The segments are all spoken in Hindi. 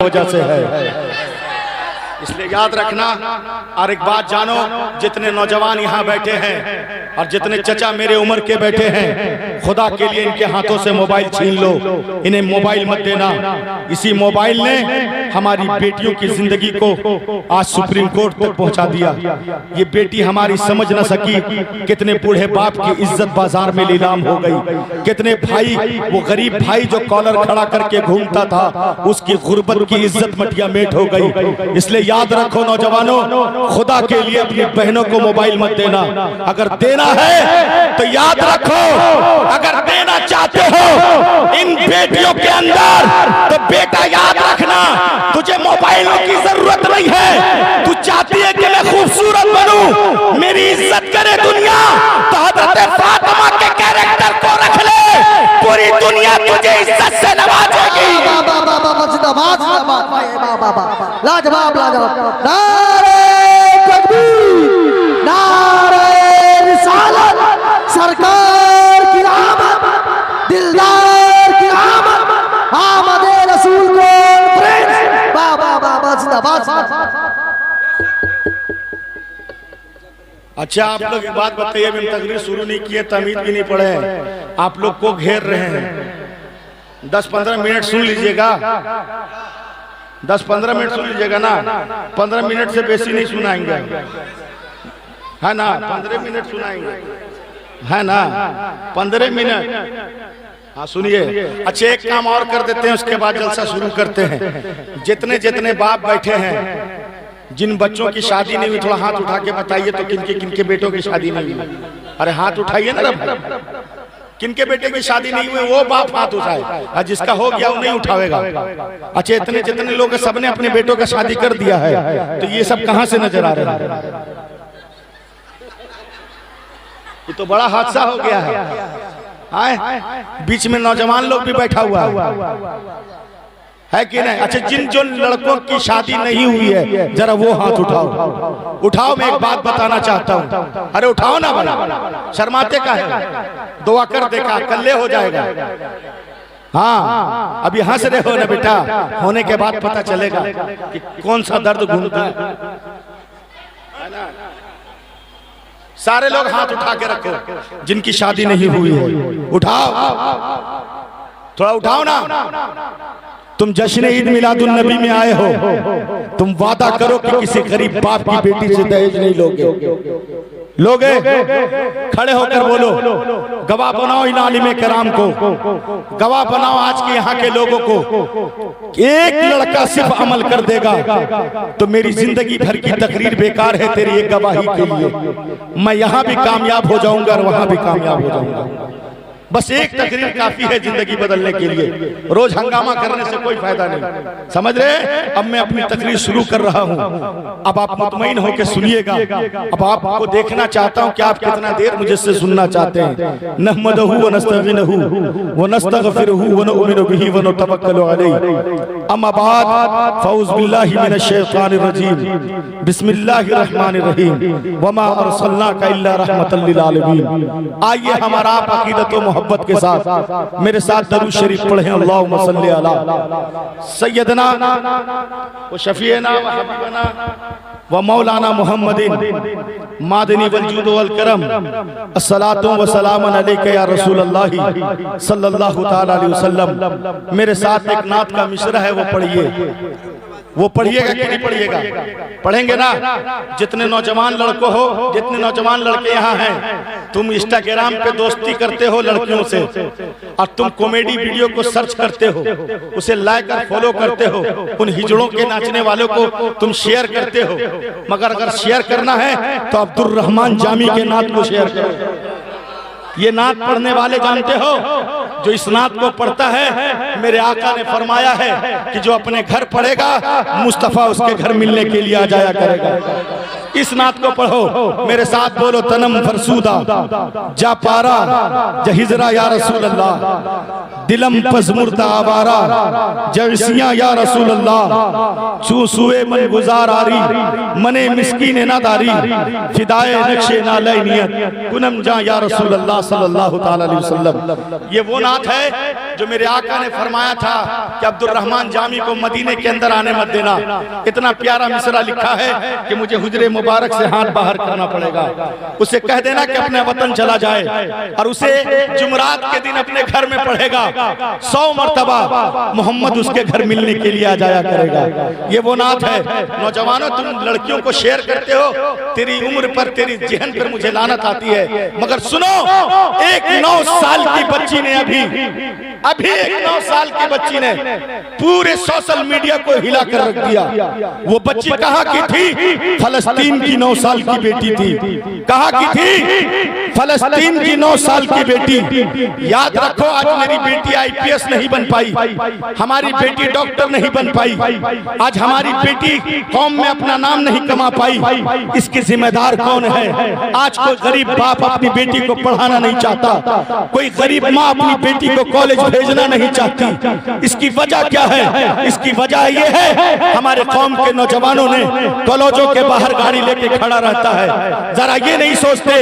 वजह से है। इसलिए याद रखना और एक बात जानो, जितने नौजवान यहाँ बैठे हैं और जितने चचा मेरे उम्र के बैठे हैं, खुदा के लिए इनके हाथों से मोबाइल छीन लो, इन्हें मोबाइल मत देना। इसी मोबाइल ने हमारी बेटियों की जिंदगी को आज सुप्रीम कोर्ट तक पहुंचा दिया। ये बेटी हमारी समझ न सकी, कितने बूढ़े बाप की इज्जत बाजार में नीलाम हो गई, कितने भाई, वो गरीब भाई जो कॉलर खड़ा करके घूमता था, उसकी गुर्बत की इज्जत मटिया मेट हो गई। इसलिए याद रखो नौजवानों, खुदा के लिए अपनी बहनों को मोबाइल मत देना। अगर देना है तो याद रखो, अगर देना चाहते हो इन बेटियों के अंदर, तो बेटा याद रखना, तुझे मोबाइलों की जरूरत नहीं है। तू चाहती है कि मैं खूबसूरत बनूं, मेरी इज्जत करे दुनिया, तो हज़रत फातिमा के कैरेक्टर को रख ले, पूरी दुनिया तुझे इज्जत से नवाजेगी। लाजवाब लाजवाब, नारे तकबीर, नारे रिसालत, सरकार की आमद, दिलदार की आमद, आमद रसूल को प्रेम, बाबा बाबा जिंदाबाद। अच्छा, आप लोग एक बात बताइए, अभी तकरीर शुरू नहीं किए, तमीज़ भी नहीं पढ़े, आप लोग को घेर रहे हैं। 10-15 मिनट सुन लीजिएगा, 10-15 मिनट सुन लीजिएगा ना, 15 मिनट से बेसी नहीं सुनाएंगे, है ना? 15 मिनट सुनाएंगे, है ना? 15 मिनट, हाँ सुनिए। अच्छा, एक काम और कर देते हैं, उसके बाद जलसा शुरू करते हैं। जितने जितने बाप बैठे हैं, जिन बच्चों की शादी नहीं हुई, थोड़ा हाथ उठा के बताइए तो किनके बेटों की शादी नहीं हुई। अरे हाथ उठाइए ना भाई, किनके बेटे की शादी नहीं हुई वो बाप हाथ उठाए, और जिसका हो गया वो नहीं उठावेगा। अच्छा, इतने जितने लोग सबने अपने बेटों का शादी कर दिया है, तो ये सब कहां से नजर आ रहे हैं? ये तो बड़ा हादसा हो गया है। बीच में नौजवान लोग भी बैठा हुआ है कि नहीं? अच्छा, जिन लड़कों की शादी नहीं हुई है, जरा वो हाथ उठाओ, उठाओ। मैं एक बात बताना चाहता हूँ, अरे उठाओ ना भाई, शर्माते का है? दुआ कर देखा, कल्ले हो जाएगा। हाँ, अभी हंस रहे हो ना बेटा, होने के बाद पता चलेगा कि कौन सा दर्द घूमता है। सारे लोग हाथ उठा के रखो, जिनकी शादी नहीं हुई है, उठाओ, थोड़ा उठाओ ना। तुम जश्न ईद मिलादुन नबी में आए हो, तुम वादा करो कि किसी गरीब बाप की बेटी से दहेज नहीं लोगे। खड़े होकर बोलो, गवाह बनाओ इन आलिम कराम को, गवाह बनाओ आज के यहाँ के लोगों को। एक लड़का सिर्फ अमल कर देगा तो मेरी जिंदगी भर की तकरीर बेकार है तेरी एक गवाही के लिए। मैं यहाँ भी कामयाब हो जाऊंगा और वहां भी कामयाब हो जाऊंगा। बस एक तकरीर काफी है जिंदगी बदलने के लिए, रोज हंगामा करने से कोई फायदा नहीं, समझ रहे? अब मैं अपनी तकरीर शुरू कर रहा हूं, अब आप मुतमईन होकर सुनिएगा। अब आपको देखना चाहता हूं कि आप कितना देर मुझसे सुनना चाहते हैं। नहमदहु व नस्तईनुहु व नस्तगफिरुहु व नुमिनु बिही व नतवक्कलु अलैहि। अम्मा बाद, फौज बिल्लाहि मिनश शैतानिर रजीम, बिस्मिल्लाहिर रहमानिर रहीम, वमा अरसलनाका इल्ला रहमतल लिल आलमीन। आइए हमारा आप अकीदत व मोहब्बत के साथ मेरे साथ दरूद शरीफ पढ़ें। अल्लाहुम्मा सल्ली अला सय्यदना व शफीना व हबीबना व मौलाना मुहम्मदिन मादनी वल जूद वल करम, अस्सलातु व सलामुन अलैका या रसूल अल्लाह सल्लल्लाहु तआला अलैहि वसल्लम। मेरे साथ एक नात का मिसरा है, वो पढ़िए। वो पढ़िएगा कि नहीं पढ़िएगा? पढ़ेंगे ना? जितने नौजवान लड़कों हो, जितने नौजवान लड़के यहाँ हैं, तुम इंस्टाग्राम पे दोस्ती करते हो लड़कियों से, और तुम कॉमेडी वीडियो को सर्च करते हो, उसे लाइक और फॉलो करते हो, उन हिजड़ों के नाचने वालों को तुम शेयर करते हो। मगर अगर शेयर करना है तो अब्दुल रहमान जामी के नात को शेयर करो। ये नात पढ़ने वाले जानते हो, जो इस नात को पढ़ता है, मेरे आका ने फरमाया है कि जो अपने घर पढ़ेगा, मुस्तफा उसके घर मिलने के लिए आ जाया करेगा। इस नात को पढ़ो मेरे साथ, बोलो तनम फरसूदा जा पारा जहिजरा या रसूल अल्लाह, दिलम पजमुर्दा आवारा जवसियां या रसूल अल्लाह, चू सुए मन गुजार आरी मने मिस्कीन ना दारी, फिदाए नक्शे ना लैनियत कुनम जा या रसूल अल्लाह सल्लल्लाहु ताला अलैहि वसल्लम। ये वो नात है जो मेरे आका ने फरमाया था कि अब्दुल रहमान जामी को मदीने के अंदर आने मत देना। इतना प्यारा मिसरा लिखा है कि मुझे हुजरे मुबारक से हाथ बाहर करना पड़ेगा। उसे कह देना कि अपने वतन चला जाए और उसे जुमरात के दिन अपने घर में पढ़ेगा। 100 मरतबा मोहम्मद उसके घर मिलने के लिए आ जाया करेगा। ये वो नात है। नौजवानों, तुम लड़कियों को शेयर करते हो, तेरी उम्र पर तेरी जहन पर मुझे लानत आती है, मगर सुनो, एक 9 साल की बच्ची ने अभी एक 9 साल की बच्ची ने पूरे सोशल मीडिया को हिला कर रख दिया। वो बच्ची कहाँ की थी? फलस्तीन की 9 साल की बेटी थी। कहाँ की थी? फलस्तीन की 9 साल की बेटी। याद रखो, आज मेरी बेटी IPS नहीं बन पाई, हमारी बेटी डॉक्टर नहीं बन पाई, आज हमारी बेटी कौम में अपना नाम नहीं कमा पाई। इसके जिम्मेदार कौन है? आज कोई गरीब बाप अपनी बेटी को पढ़ाना नहीं चाहता, कोई गरीब माँ अपनी बेटी को कॉलेज भेजना नहीं चाहती। इसकी वजह क्या है? इसकी वजह यह है, हमारे कौम के नौजवानों ने कॉलेजों के बाहर गाड़ी लेके खड़ा रहता है। जरा ये नहीं सोचते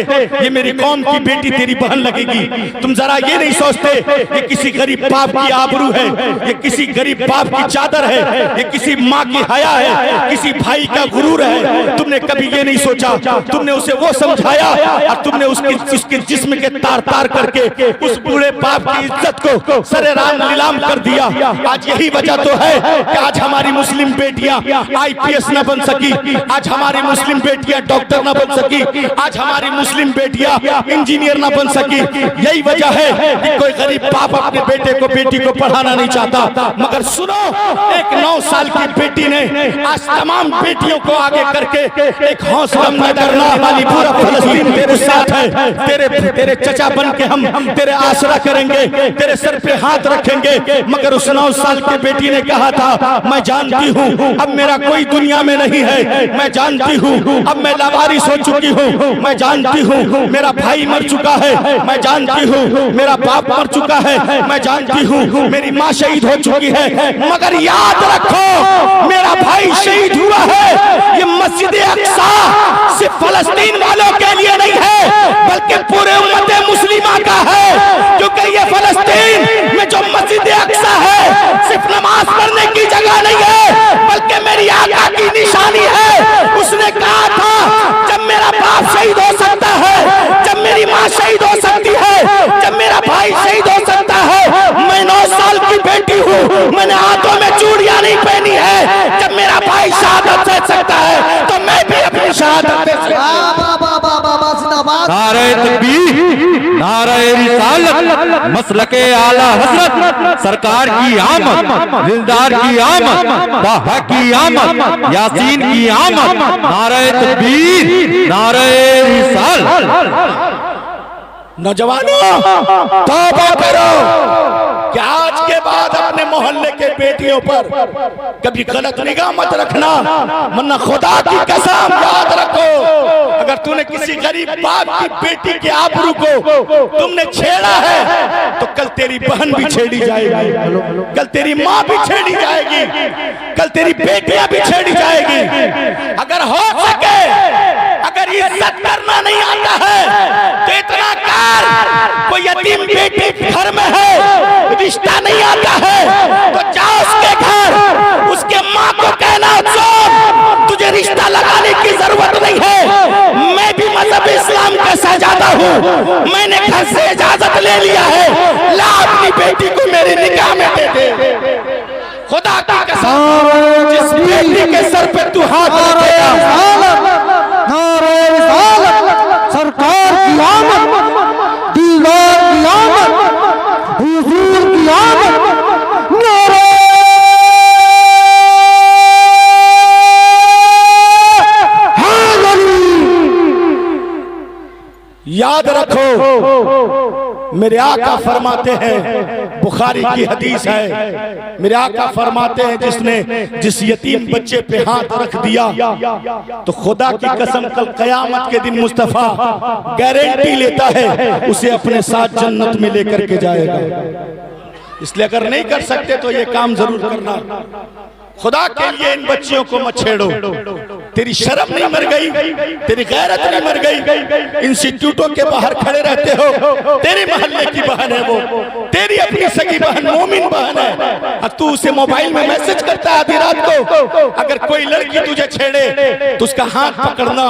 ये मेरी कौम की बेटी तेरी बहन लगेगी। तुम जरा ये नहीं सोचते ये किसी गरीब बाप की आबरू है, ये किसी गरीब बाप की चादर है, ये किसी माँ की हया है, किसी भाई का गुरूर है। तुमने कभी ये नहीं सोचा, तुमने उसे वो समझाया और तुमने उसके जिस्म के तार तार करके उस बूढ़े बाप की इज्जत को सरेराम नीलाम कर दिया। आज यही वजह तो है कि आज हमारी मुस्लिम बेटियां IPS न बन सकी, आज हमारी मुस्लिम बेटियां डॉक्टर न बन सकी, आज हमारी मुस्लिम बेटियां इंजीनियर न बन सकी। यही वजह है कि कोई गरीब बाप अपने बेटी को पढ़ाना नहीं चाहता। मगर सुनो, एक 9 साल की बेटी ने आज तमाम बेटियों को आगे करके एक हौसला न करना वाली पूरा फलस्तीन तेरे साथ है। तेरे चचा बन के हम तेरे आसरा करेंगे, तेरे सर पे हाथ रखेंगे। मगर उस 9 साल की बेटी ने कहा था, मैं जानती हूँ अब मेरा कोई दुनिया में नहीं है, मैं जानती हूँ अब मैं लावारिस हो चुकी हूँ, मैं जानती हूँ मेरा भाई मर चुका है, मैं जानती हूँ मेरा बाप मर चुका है, मैं जानती हूँ मेरी माँ शहीद हो चुकी है। मगर याद रखो, मेरा भाई शहीद हुआ है, ये मस्जिद अक्सा सिर्फ फलस्तीन वालों के लिए नहीं है, बल्कि पूरे उम्मत मुस्लिमा का है। क्योंकि ये फलस्तीन में जो मस्जिद अक्सा है सिर्फ नमाज पढ़ने की जगह नहीं है, बल्कि मेरी आका की निशानी है। उसने कहा था, जब मेरा बाप शहीद हो सकता है, जब मेरी माँ शहीद हो सकती है, जब मेरा भाई शहीद हो सकता है, मैं 9 साल की बेटी हूँ, मैंने हाथों में चूड़ियां नहीं पहनी है। जब मेरा भाई शहादत दे सकता है तो मैं भी अपनी शहादत दे सकता हूं। नारे तकबीर, नारे रिसालत, मसलके आला हजरत, सरकार की आमद, दिलदार की आमद, बाहा की आमद, यासीन की आमद। नारे तकबीर, नारे रिसालत। नौजवानों, तौबा करो कि आज के बाद अपने मोहल्ले के बेटियों पर कभी गलत निगाह मत रखना, वरना खुदा की कसम याद रखो, अगर तूने किसी गरीब बाप की बेटी के आबरू को तुमने छेड़ा है तो कल तेरी बहन भी छेड़ी जाएगी, कल तेरी माँ भी छेड़ी जाएगी, कल तेरी बेटियां भी छेड़ी जाएगी। अगर हो सके, अगर इज्जत करना नहीं आता है तो इतना कर, कोई यतीम बेटी घर में है, रिश्ता नहीं आता है तो जा उसके घर, उसके माँ को कहना, तुझे रिश्ता लगाने की जरूरत नहीं है, मैं भी मजहब इस्लाम का शहजादा हूँ, मैंने घर से इजाजत ले लिया है, ला अपनी बेटी को मेरी निगाह में दे दे। खुदा की कसम, जिस बेटी के सर पे तू हाथ रखेगा, सरकार की आमद, दीवार की आमद, हुजूर की आमद, नारे हैदरी। याद रखो, मेरे आका फरमाते हैं, बुखारी की हदीस है, मेरे आका फरमाते हैं जिस यतीम बच्चे पे हाथ रख दिया तो खुदा की कसम कल कयामत के दिन मुस्तफा गारंटी लेता है उसे अपने साथ जन्नत में लेकर के जाएगा। इसलिए अगर नहीं कर सकते तो ये काम जरूर करना। खुदा के लिए इन बच्चियों को मत छेड़ो। तेरी शर्म नहीं मर गई, तेरी गैरत नहीं मर गई। इंस्टीट्यूटों के बाहर खड़े रहते हो, तेरे मोहल्ले की बहन है वो, तेरी अपनी सगी बहन मोमिन बहन है, और तू उसे मोबाइल में मैसेज करता है आधी रात को। अगर कोई लड़की तुझे छेड़े तो उसका हाथ पकड़ना,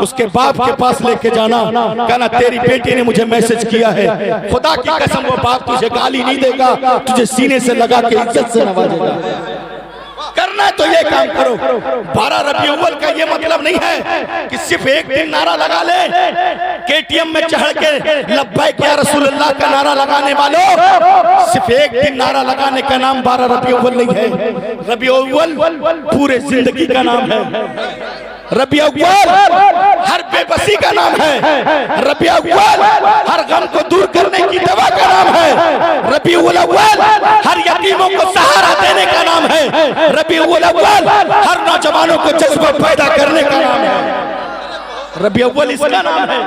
उसके बाप के पास लेके जाना, कहना तेरी बेटी ने मुझे मैसेज किया है। खुदा की कसम वो बाप तुझे गाली नहीं देगा, तुझे सीने से लगा के इज्जत से नवाजेगा। करना है तो ये काम करो। 12 रबीउल अव्वल का ये मतलब नहीं है कि सिर्फ एक दिन नारा लगा ले। केटीएम में चढ़ के लब्बैक या रसूल अल्लाह का नारा लगाने वालों, सिर्फ एक दिन नारा लगाने का नाम 12 रबीउल अव्वल नहीं है। रबीउल अव्वल पूरे जिंदगी का नाम है। रबीउल अव्वल हर बेबसी का नाम है। रबीउल अव्वल हर गम को दूर करने की दवा का नाम है। रबीउल अव्वल हर यतीमों को सहारा देने का नाम है। रबीउल अव्वल हर नौजवानों को जज्बा पैदा करने का नाम है। रबीउल अव्वल इसका नाम है।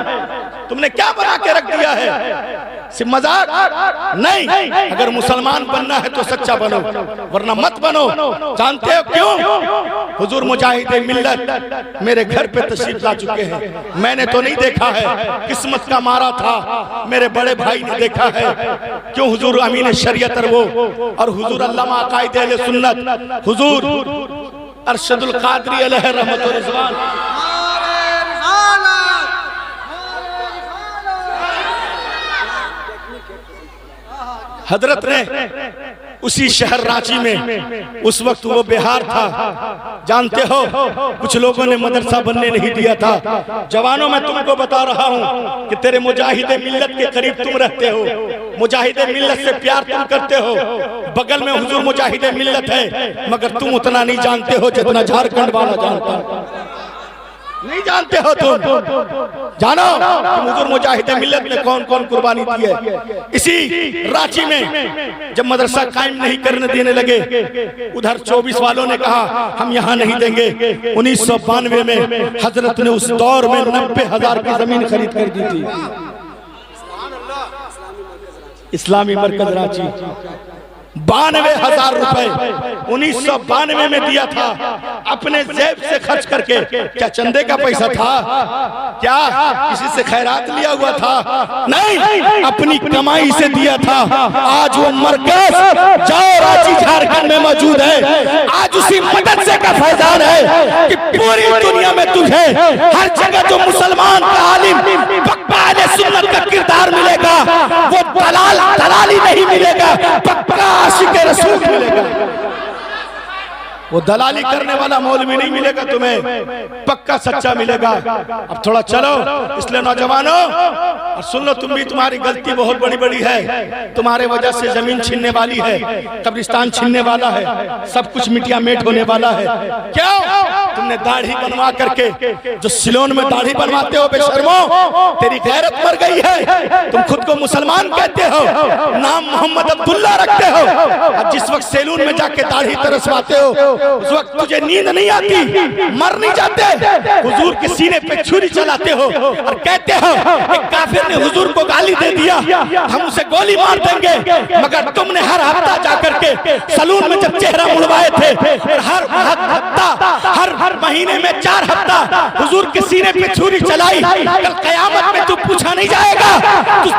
तुमने क्या बना के रख दिया है? सिर्फ मजाक नहीं। अगर मुसलमान बनना है तो सच्चा बनो, वरना मत बनो। जानते हो क्यों? हुजूर मुजाहिद मिल्लत मेरे घर पे तशरीफ ला चुके हैं। मैंने तो नहीं देखा है, किस्मत का मारा था, मेरे बड़े भाई ने देखा है। क्यों? हुजूर अमीन शरीयत और हुजूर अल्लामा अकायद अहले सुन्नत हुजूर अरशदुल कादरी अलैहि रहमत व रिज़वान हजरत ने उसी शहर रांची में, उस वक्त वो बिहार था, जानते हो, कुछ लोगों ने मदरसा बनने नहीं दिया था। जवानों मैं तुमको बता रहा हूँ कि तेरे मुजाहिदे मिल्लत के करीब तुम रहते हो, मुजाहिदे मिल्लत से प्यार तुम करते हो। बगल में हुजूर मुजाहिदे मिल्लत है, मगर तुम उतना नहीं जानते हो जितना झारखंड वाला जानता है। नहीं जानते हो तुम। जानो कि हुजूर मुजाहिदे मिल्लत ने कौन कौन कुर्बानी दी है। इसी रांची में जब मदरसा कायम नहीं करने देने लगे, उधर 24 वालों ने कहा हम यहाँ नहीं देंगे। 1992 में हजरत ने उस दौर में 90,000 की जमीन खरीद कर दी थी। इस्लामी मरकज रांची 92,000 रुपए 1992 में दिया था, अपने जेब से खर्च करके। क्या चंदे का पैसा था? क्या किसी से खैरात लिया हुआ था? नहीं, अपनी कमाई से दिया था। आज वो मरकज जाओ रांची झारखंड में मौजूद है। आज उसी मदद से का फैजान है कि पूरी दुनिया में तुझे हर जगह जो मुसलमान का आलिम पक्का अहले सुन्नत का किरदार मिलेगा, वो दलाली नहीं मिलेगा, पक्का आशिक रसूल मिलेगा। वो दलाली करने वाला मौलवी नहीं मिलेगा तुम्हें, पक्का सच्चा मिलेगा। अब थोड़ा चलो। इसलिए नौजवानों और सुन लो, तुम भी, तुम्हारी गलती बहुत बड़ी बड़ी है। तुम्हारे वजह से जमीन छीनने वाली है, कब्रिस्तान छीनने वाला है, सब कुछ मिटिया मेट होने वाला है। क्यों? तुमने दाढ़ी बनवा करके, जो सिलोन में दाढ़ी बनवाते हो बेशर्मो, तेरी गैरत मर गई है। तुम खुद को मुसलमान कहते हो, नाम मोहम्मद अब्दुल्ला रखते हो, और जिस वक्त सैलून में जाके दाढ़ी तरसवाते हो उस वक्त तुझे नींद नहीं आती, मर नहीं जाते। हुजूर के सीने पे छुरी चलाते हो और कहते हो कि काफिर ने हुजूर को गाली दे दिया, हम उसे गोली मार देंगे। मगर तुमने हर हफ्ता जाकर के सलून में जब चेहरा मुड़वाए थे, हर हफ्ता हर महीने में 4 हफ्ता हुजूर के सीने पे छुरी चलाई। कल कयामत में तू पूछा नहीं जाएगा,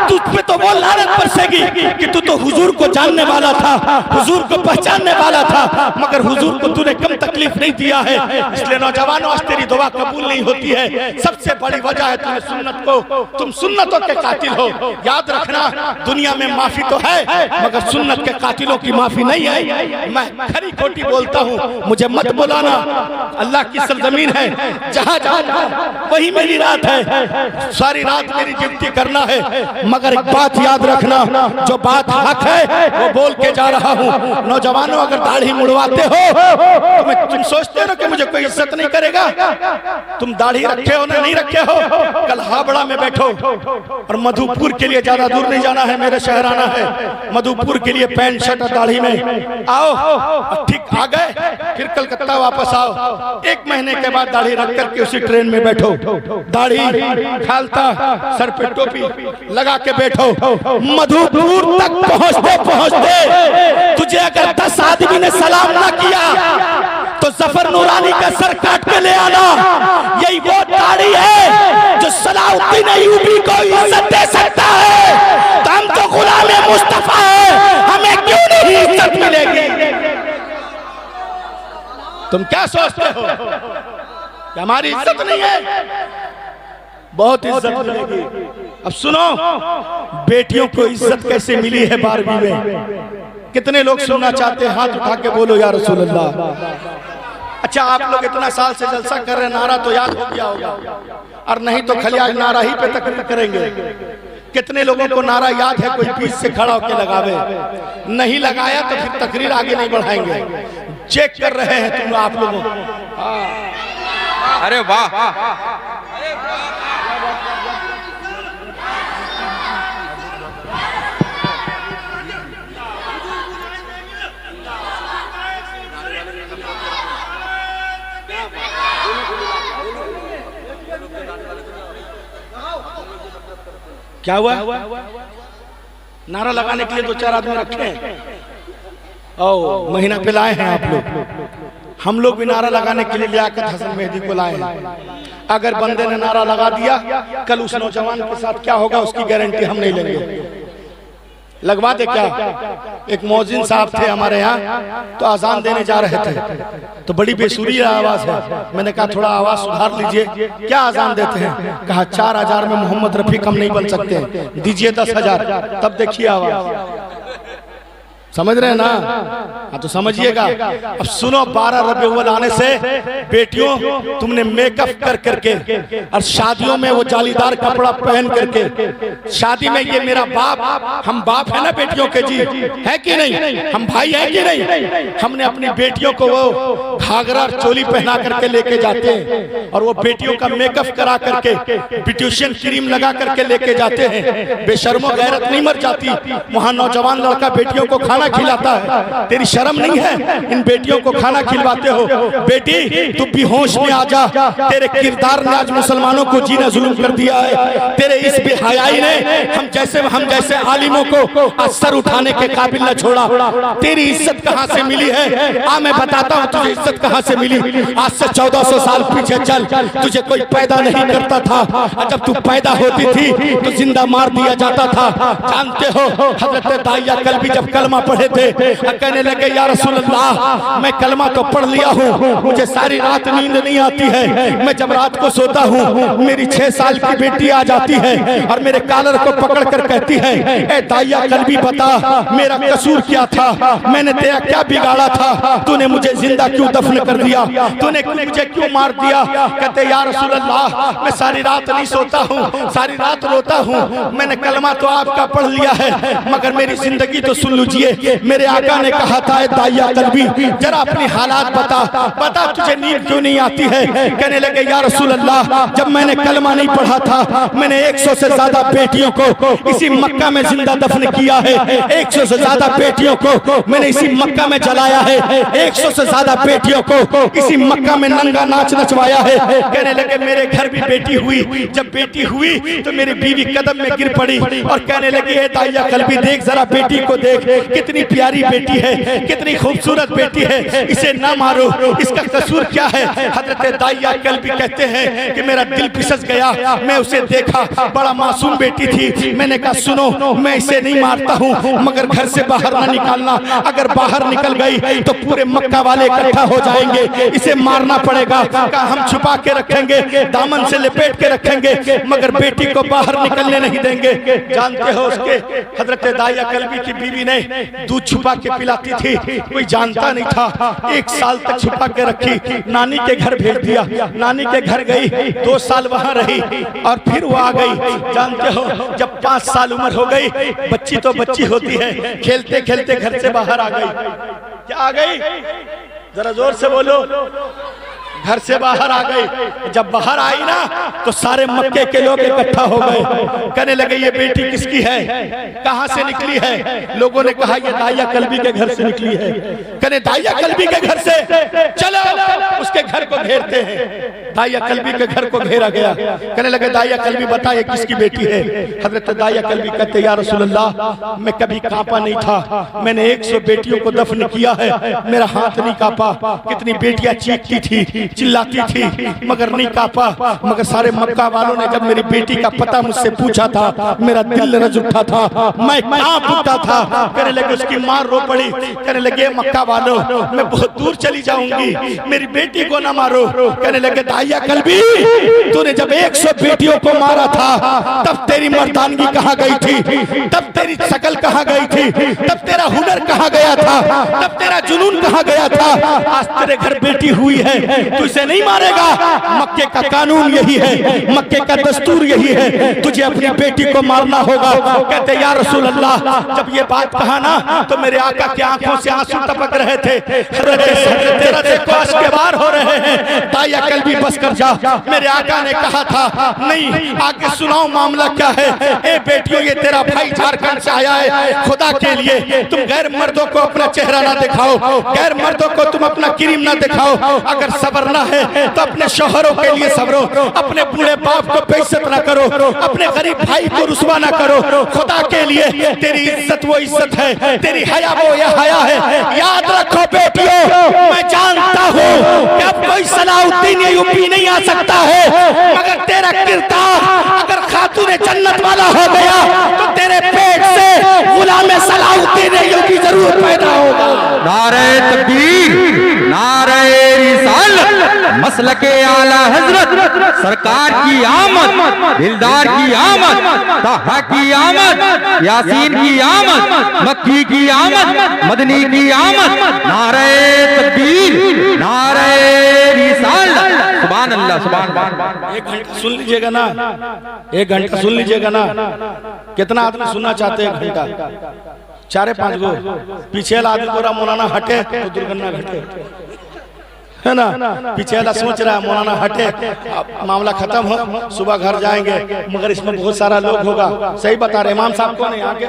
तुझ पे तो वो लानत बरसेगी कि तू तो हुजूर को जानने वाला था, हुजूर को पहचानने वाला था, मगर हुजूर को तूने कम तकलीफ नहीं दिया है। इसलिए नौजवानों, आज तेरी दुआ कबूल नहीं होती है। सबसे बड़ी वजह है तुम सुन्नत को, तुम सुन्नतों के कातिल हो। याद रखना, दुनिया में माफी तो है, मगर सुन्नत के कातिलों की माफी नहीं है। मैं खरी खोटी बोलता हूँ, मुझे मत बुलाना। अल्लाह की सरजमीन है, जहाँ जहाँ वही मेरी रात है। सारी रात मेरी ड्यूटी करना है, मगर एक बात याद रखना, जो बात हक है वो बोल के जा रहा हूँ। नौजवानों, अगर दाढ़ी मुड़वाते हो तो तुम सोचते हो ना कि मुझे कोई इज्जत नहीं करेगा? तुम दाढ़ी रखे हो ना नहीं रखे हो, कल हावड़ा में बैठो और मधुपुर के लिए ज्यादा दूर नहीं जाना है, मेरे शहर आना है, मधुपुर के लिए पैंट शर्ट और दाढ़ी में आओ, ठीक आ गए, फिर कलकत्ता वापस आओ, 1 महीने के बाद दाढ़ी रख करके उसी ट्रेन में बैठो, दाढ़ी खालता, सर पे टोपी लगा के बैठो, मधुपुर तक पहुंचते पहुंचते तुझे अगर 10 आदमी ने सलाम ना किया तो जफर नूरानी का सर काट के ले आना। यही वो दाढ़ी है जो सलाउद्दीन अय्यूबी को इज्जत दे सकता है। तो हम तो गुलाम मुस्तफा है, हमें क्यों नहीं इज्जत मिलेगी? तुम क्या सोचते हो कि हमारी इज्जत नहीं है? बहुत इज्जत मिलेगी। अब सुनो, बेटियों को इज्जत कैसे मिली है 12वीं में? कितने लोग सुनना चाहते हैं? हाथ उठा के बोलो या रसूल अल्लाह। अच्छा, आप लोग इतना साल से जलसा कर रहे हैं, नारा तो याद हो गया होगा, और नहीं तो खाली आज नारा ही पे तकरीर करेंगे। कितने लोगों को नारा याद है? कोई पीछे से खड़ा होकर लगावे, नहीं लगाया तो फिर तकरीर आगे नहीं बढ़ाएंगे। चेक कर रहे हैं तुम आप लोगों। अरे वाह, क्या हुआ? नारा लगाने के लिए 2-4 आदमी रखे हैं। ओ महीना पे लाए हैं आप लोग। हम लोग भी नारा लगाने के लिए लियाकत हसन मेहदी को लाए हैं। अगर बंदे ने नारा लगा दिया, कल उस नौजवान के साथ क्या होगा उसकी गारंटी हम नहीं लेंगे। लगवा दे क्या? एक मौजिन साहब थे हमारे यहाँ, तो अजान देने जा रहे थे, तो बड़ी बेसुरी आवाज है। मैंने कहा थोड़ा आवाज सुधार लीजिए। क्या अजान देते हैं? कहा 4000 में मोहम्मद रफी कम नहीं बन सकते, दीजिए 10,000। तब देखिए आवाज, समझ रहे हैं ना? हाँ तो समझिएगा। अब सुनो, 12 रबीउल आने से बेटियों तुमने मेकअप कर करके और शादियों में वो जालीदार कपड़ा पहन करके, शादी में ये मेरा बाप, हम बाप है ना बेटियों के जी, है कि नहीं? हम भाई है कि नहीं? हमने अपनी बेटियों को वो घाघरा और चोली पहना करके लेके जाते हैं, और वो बेटियों का मेकअप करा करके ब्यूटिशियन क्रीम लगा करके लेके जाते हैं। बेशर्मो, गैरत नहीं मर जाती? वहाँ नौजवान लड़का बेटियों को खाना खिलाता है, तेरी शर्म नहीं है? इन बेटियों को खाना खिलवाते हो। बेटी तू भी होश में आ जा, तेरे किरदार ने आज मुसलमानों को जीना जुल्म कर दिया है। तेरे इस बेहयाई ने हम जैसे आलिमों को आज सर उठाने के काबिल न छोड़ा। तेरी इज्जत कहाँ से मिली है? आ मैं बताता हूँ तुझे इज्जत कहाँ से मिली। आज से 1400 साल पीछे चल, तुझे कोई पैदा नहीं करता था, और जब तू पैदा होती थी तो जिंदा मार दिया जाता था। जानते हो हजरत दाइया कल्बी जब कलमा पढ़े थे, कहने लगे या रसूल अल्लाह, मैं कलमा तो पढ़ लिया हूँ, मुझे सारी रात नींद नहीं आती है। मैं जब रात को सोता हूँ, मेरी 6 साल की बेटी आ जाती है और मेरे कॉलर को पकड़ कर कहती है, ए दाइया कल्बी बता मेरा कसूर क्या था? मैंने तेरा क्या बिगाड़ा था? तूने मुझे जिंदा क्यों दफन कर दिया? तूने मुझे क्यों मार दिया? कहते या रसूल अल्लाह, मैं सारी रात नहीं सोता हूँ, सारी रात रोता हूँ। मैंने कलमा तो आपका पढ़ लिया है, मगर मेरी जिंदगी तो सुन लीजिए। मेरे आका ने कहा था दाइया कल्बी जरा अपनी हालात बता तुझे नींद क्यों नहीं आती है? कहने लगे या रसूल अल्लाह, जब मैंने कलमा नहीं पढ़ा था, मैंने 100 से ज्यादा बेटियों को इसी मक्का में जिंदा दफन किया है। 100 से ज्यादा बेटियों को मैंने इसी मक्का में जलाया है। 100 से ज्यादा बेटियों को इसी मक्का में नंगा नाच नचवाया है। कहने लगे मेरे घर भी बेटी हुई, जब बेटी हुई तो मेरी बीवी कदम में गिर पड़ी और कहने लगी ए दाइया कल्बी देख जरा बेटी को देख, कितनी प्यारी बेटी है, कितनी खूबसूरत बेटी है, इसे ना मारो, इसका कसूर क्या है? हजरत दाइया कल्बी कहते हैं कि मेरा दिल फिसस गया, मैं उसे देखा, बड़ा मासूम बेटी थी। मैंने कहा सुनो, मैं इसे नहीं मारता हूँ, मगर घर से बाहर ना निकालना, अगर बाहर निकल गई तो पूरे मक्का वाले इकट्ठा हो जाएंगे, इसे मारना पड़ेगा। कहा हम छुपा के रखेंगे, दामन से लपेट के रखेंगे, मगर बेटी को बाहर निकलने नहीं देंगे। जानते हो उसके हजरत दाइया कल्बी की बीवी ने दूध छुपा के पिलाती थी, कोई जानता नहीं था। 1 साल तक छुपा के रखी, नानी के घर भेज दिया, नानी के घर गई, 2 साल वहां रही और फिर वो आ गई। जानते हो जब 5 साल उम्र हो गई, बच्ची तो बच्ची होती है, खेलते खेलते घर से बाहर आ गई। क्या आ गई? जरा जोर से बोलो। घर से बाहर आ गई। जब बाहर आई ना तो सारे मक्के के लोग इकट्ठा हो गए, कहने लगे ये बेटी किसकी है, कहां से निकली है। लोगों ने कहा ये दाइया कल्बी के घर से निकली है। कहने दाइया कल्बी के घर से, चलो उसके घर को घेरते हैं। दाइया कल्बी के घर को घेरा गया। कहने लगे दाइया कल्बी बता ये किसकी बेटी है। हजरत दाइया कल्बी कहते या रसूलल्लाह मैं कभी कांपा नहीं था, मैंने 100 बेटियों को दफन किया है, मेरा हाथ नहीं कांपा। कितनी बेटियां चीखती थी, चिल्लाती थी, मगर नहीं कांपा। मगर सारे मक्का वालों ने जब मेरी बेटी का पता मुझसे पूछा था, मेरा दिल रज उठा था, मैं कांप उठा था। कहने लगे उसकी मां रो पड़ी। कहने लगे मक्का वालों मैं बहुत दूर चली जाऊंगी, मेरी बेटी को ना मारो। कहने लगे दाइया कल्बी तूने जब 100 बेटियों को मारा था तब तेरी मर्दानगी कहाँ गई थी, तब तेरी शकल कहाँ गई थी, तब तेरा हुनर कहाँ गया था, तब तेरा जुनून कहाँ गया था। आज तेरे घर बेटी हुई है, तू इसे नहीं मारेगा। मक्के का कानून यही है, मक्के का दस्तूर यही है, तुझे अपनी बेटी को मारना होगा। कहते या रसूल अल्लाह जब ये बात कहा ना तो मेरे आका की आंखों से आंसू टपक रहे थे, तेरा के बार हो रहे हैं। दाइया कल्बी बस कर जा। मेरे आका ने कहा था नहीं आगे सुनाओ मामला क्या है। ए बेटियों ये तेरा भाई झारखंड से आया है, खुदा के लिए तुम गैर मर्दों को अपना चेहरा ना दिखाओ, गैर मर्दों को तुम अपना क्रीम ना दिखाओ। अगर सवरना है तो अपने शोहरों के लिए सवरो, अपने बूढ़े बाप को बेइज्जत ना करो, अपने गरीब भाई को रुसवा ना करो। खुदा के लिए तेरी इज्जत वो इज्जत है, तेरी हया वो ये हया है। याद रखो बेटियों मैं जानता हूँ कि अब कोई सलाउद्दीन यूपी नहीं आ सकता है, मगर तेरा किरदार अगर खातूने जन्नत वाला हो गया तो तेरे पेट से गुलाम सलाउद्दीन यूपी जरूर पैदा होगा। नारे तकबीर, नारे रिसालत, मसलके आला हजरत, सरकार की आमद, दिलदार की आमद, ताहा की आमद, यासीन की आमद, मक्की की आमद, मदनी की आमद। नारे तकबीर, नारे रिसालत, सुभान अल्लाह, सुभान अल्लाह। 1 घंटा सुन लीजिएगा ना, 1 घंटा सुन लीजिएगा ना। कितना आदमी सुनना चाहते हैं 1 घंटा? 4-5 गो। पीछे वाला आदमी बोला मौलाना हटे तो दुर्घटना घटे, है ना। पीछे वाला सोच रहा है मौलाना हटे मामला खत्म हो, सुबह घर जाएंगे, मगर इसमें बहुत सारा लोग होगा। सही बता रहे इमाम साहब को नहीं आगे,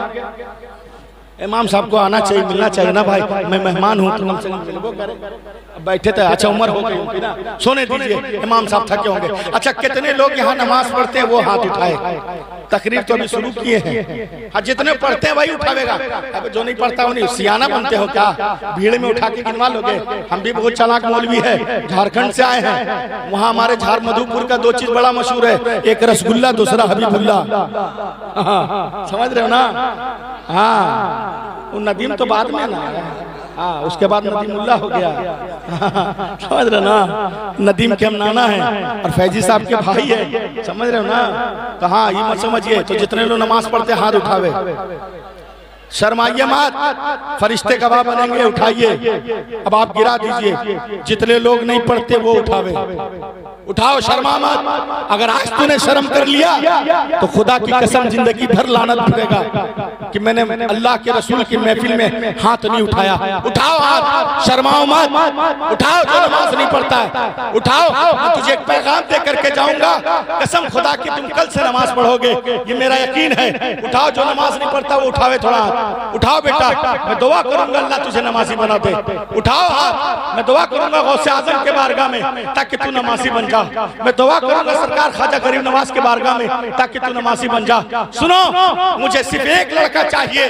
इमाम साहब को आना चाहिए, मिलना चाहिए ना भाई। मैं मेहमान हूँ तो कम से कम मिलबो करे। बैठे थे, अच्छा उम्र हो गई होगी ना, सोने दीजिए, इमाम साहब थके होंगे। अच्छा कितने लोग यहाँ नमाज पढ़ते हैं वो हाथ उठाए। तकरीर तो अभी शुरू किए हैं, हाँ जितने पढ़ते हैं वही उठावेगा। अब जो नहीं पढ़ता वो नहीं। सियाना बनते हो क्या, भीड़ में उठा के गिनवा लोगे। हम भी बहुत चालाक मौलवी है, झारखंड से आए हैं। वहाँ हमारे झार मधुपुर का 2 चीज बड़ा मशहूर है, एक रसगुल्ला दूसरा हबीबुल्ला। समझ रहे हो ना। हाँ वो नदीम तो बाद में ना, हाँ उसके बाद नदीमुल्लाह हो गया। समझ रहे हो ना, नदीम के हम नाना है और फैजी साहब के भाई है। समझ रहे हो ना। तो हाँ ये मत समझिए। तो जितने लोग नमाज पढ़ते हाथ उठावे, शर्माइए मत, फरिश्ते गवाह बनेंगे, उठाइए। अब आप गिरा दीजिए, जितने लोग नहीं पढ़ते वो उठावे, उठाओ, शर्मा मत। अगर आज तूने शर्म कर लिया तो खुदा की कसम जिंदगी भर लानत पड़ेगा कि मैंने अल्लाह के रसूल की महफिल में हाथ नहीं उठाया। उठाओ हाथ, शर्माओ मत, उठाओ। जो नमाज नहीं पढ़ता है उठाओ। मैं तुझे एक पैगाम दे करके जाऊंगा, कसम खुदा की तुम कल से नमाज पढ़ोगे, ये मेरा यकीन है। उठाओ, जो नमाज नहीं पढ़ता वो उठावे थोड़ा हाथ। उठाओ बेटा, मैं दुआ करूंगा अल्लाह तुझे नमाजी बना दे। उठाओ हाथ, मैं दुआ करूंगा गौसे आजम के बारगाह में ताकि तू नमाजी बन जा। मैं दुआ करूंगा सरकार ख्वाजा गरीब नवाज के बारगाह में ताकि तू नमाजी बन जा। सुनो, मुझे सिर्फ एक लड़का चाहिए,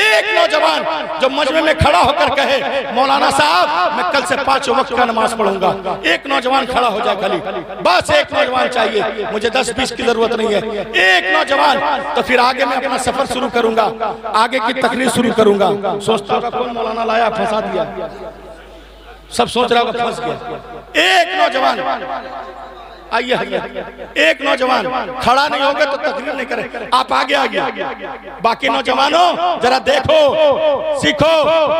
एक नौजवान जो मजमे में खड़ा होकर कहे मौलाना साहब मैं कल से 5 वक्त का नमाज पढ़ूंगा। एक नौजवान खड़ा हो जाए खाली, बस एक नौजवान चाहिए मुझे, 10-20 की जरूरत नहीं है। एक नौजवान, तो फिर आगे मैं अपना सफर शुरू करूंगा, आगे की तकलीफ शुरू करूंगा। सोचता होगा कौन मौलाना लाया फंसा दिया, सब सोच रहा होगा फंस गया। एक नौजवान आइए, एक नौजवान खड़ा नहीं होगा तो तकलीफ नहीं करे। आप आगे आइए, बाकी नौजवानों जरा देखो, सीखो,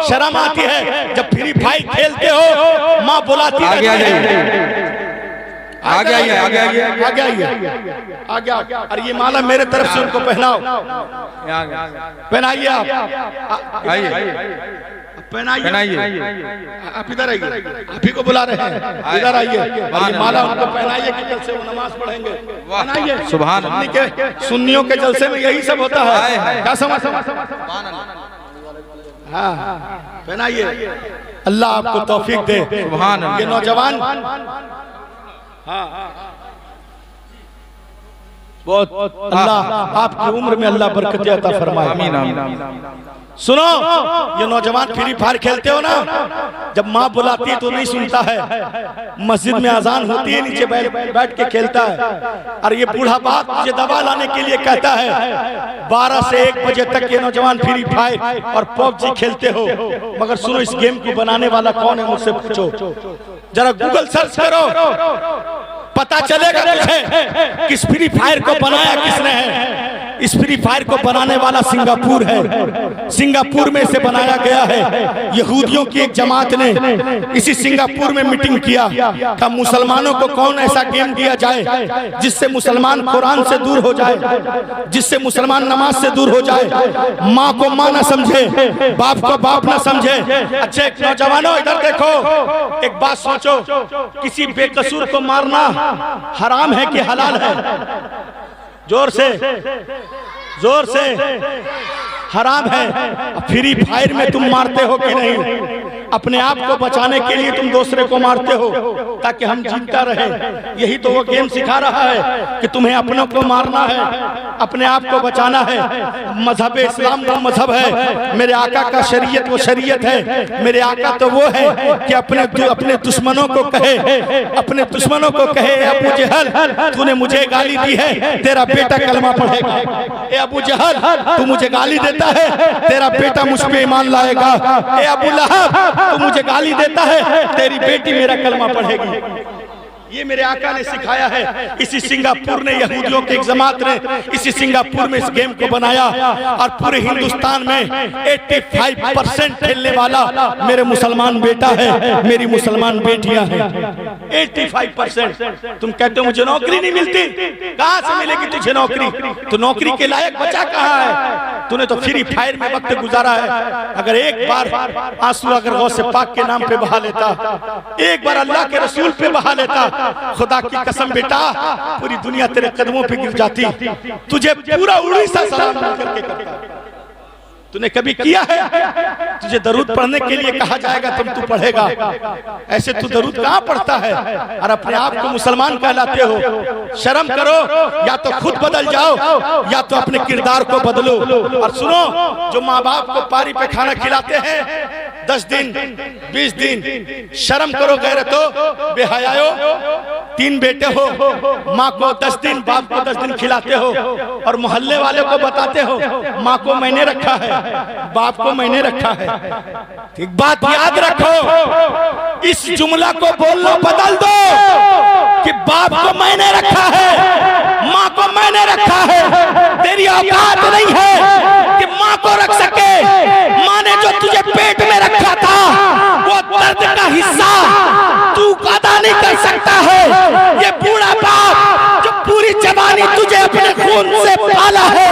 शर्म आती है जब फ्री फायर खेलते हो, माँ बुलाती है। आगे आइए, आगे आइए, आगे आइए, आगे आइए, आगे। और ये माला मेरे तरफ से उनको पहनाओ, पहनाइए आप। पहनाइए। आप इधर आइए, आप ही को बुला रहे हैं, इधर आइए और ये माला उनको पहनाइए कि जलसे वो नमाज पढ़ेंगे। पहनाइए। सुभान सुन्नी के सुन्नियों के जलसे में यही सब होता है। क्या समझ? हाँ, पहनाइए। अल्लाह आपको तौफीक दे। सुभान। ये नौजवान बहुत, अल्लाह आपकी उम्र में अल्लाह बरकत अता फरमाए। आमीन आमीन। सुनो, ये नौजवान फ्री फायर खेलते हो ना, जब माँ बुलाती है तो नहीं सुनता है, मस्जिद में अजान होती है नीचे बैठ के खेलता है। और ये बूढ़ा बाप मुझे दवा लाने के लिए कहता है 12 से 1 बजे तक ये नौजवान फ्री फायर और पबजी खेलते हो। मगर सुनो, इस गेम को बनाने वाला कौन है मुझसे पूछो, जरा गूगल सर्च करो, पता चलेगा तुझे किस फ्री फायर को बनाया किसने है। इस फ्री फायर को बनाने वाला सिंगापुर है, सिंगापुर में से बनाया गया है। यहूदियों की एक जमात ने इसी सिंगापुर में मीटिंग किया कि मुसलमानों को कौन ऐसा गेम दिया जाए जिससे मुसलमान कुरान से दूर हो जाए, जिससे मुसलमान नमाज से दूर हो जाए, माँ को माँ न समझे, बाप को बाप न समझे। अच्छे नौजवानों इधर देखो, एक बात सोचो, किसी बेकसूर को मारना हराम है कि हलाल है? जोर से, जोर से। हराम है। फ्री फायर में तुम मारते हो कि नहीं? अपने आप को बचाने के लिए तुम दूसरे को मारते हो ताकि हम जीता रहे। यही तो वो गेम सिखा रहा है कि तुम्हें अपनों को मारना है, अपने आप को बचाना है। मजहब इस्लाम वो मजहब है, मेरे आका का शरीयत वो शरीयत है। मेरे आका तो वो है कि अपने दुश्मनों को कहे, अपने दुश्मनों को कहे, अबू जहल तूने मुझे गाली दी है, तेरा बेटा कलमा पढ़ेगा। ए अबू जहल तू मुझे गाली देता है, तेरा बेटा मुझ पे ईमान लाएगा। ए अबू लहब तू मुझे गाली देता है, तेरी बेटी मेरा कलमा पढ़ेगी। ये मेरे आका ने सिखाया है। इसी सिंगापुर ने, यहूदियों के एक जमात ने इसी सिंगापुर में इस गेम को बनाया और पूरे हिंदुस्तान में 85% खेलने वाला मेरे मुसलमान बेटा है, मेरी मुसलमान बेटियां हैं। 85%। तुम कहते हो मुझे नौकरी नहीं मिलती, कहां से मिलेगी तुझे नौकरी? तो नौकरी के लायक बचा कहां है? तूने तो फ्री फायर में वक्त गुजारा है। अगर एक बार आंसू अगर गौसे पाक के नाम पे बहा लेता, एक बार अल्लाह के रसूल पे बहा लेता, खुदा की कसम बेटा पूरी दुनिया तेरे कदमों पे गिर जाती, तुझे पूरा उड़ीसा सलाम करके करता। तूने कभी किया है? तुझे दरूद पढ़ने के लिए कहा जाएगा तुम तू पढ़ेगा, ऐसे तू दरूद कहाँ पढ़ता है? और अपने आप को मुसलमान कहलाते हो। शर्म करो, या तो खुद बदल जाओ या तो अपने किरदार को बदलो। और सुनो, जो माँ बाप को पारी पे खाना खिलाते हैं 10 दिन 20 दिन, शर्म करो, गैरतो, बेहयाओ। 3 बेटे हो, माँ को 10 दिन, बाप को 10 दिन खिलाते हो और मोहल्ले वाले को बताते हो माँ को मैंने रखा है, बाप को मैंने रखा है। एक बात याद रखो, इस जुमला को बोलना बदल दो कि बाप को मैंने रखा है, माँ को मैंने रखा है। तेरी औकात नहीं है कि माँ को रख सके। माँ ने जो तुझे पेट में रखा था वो दर्द का हिस्सा तू अदा नहीं कर सकता है। ये बूढ़ा बाप जो पूरी जवानी तुझे अपने खून से पाला है,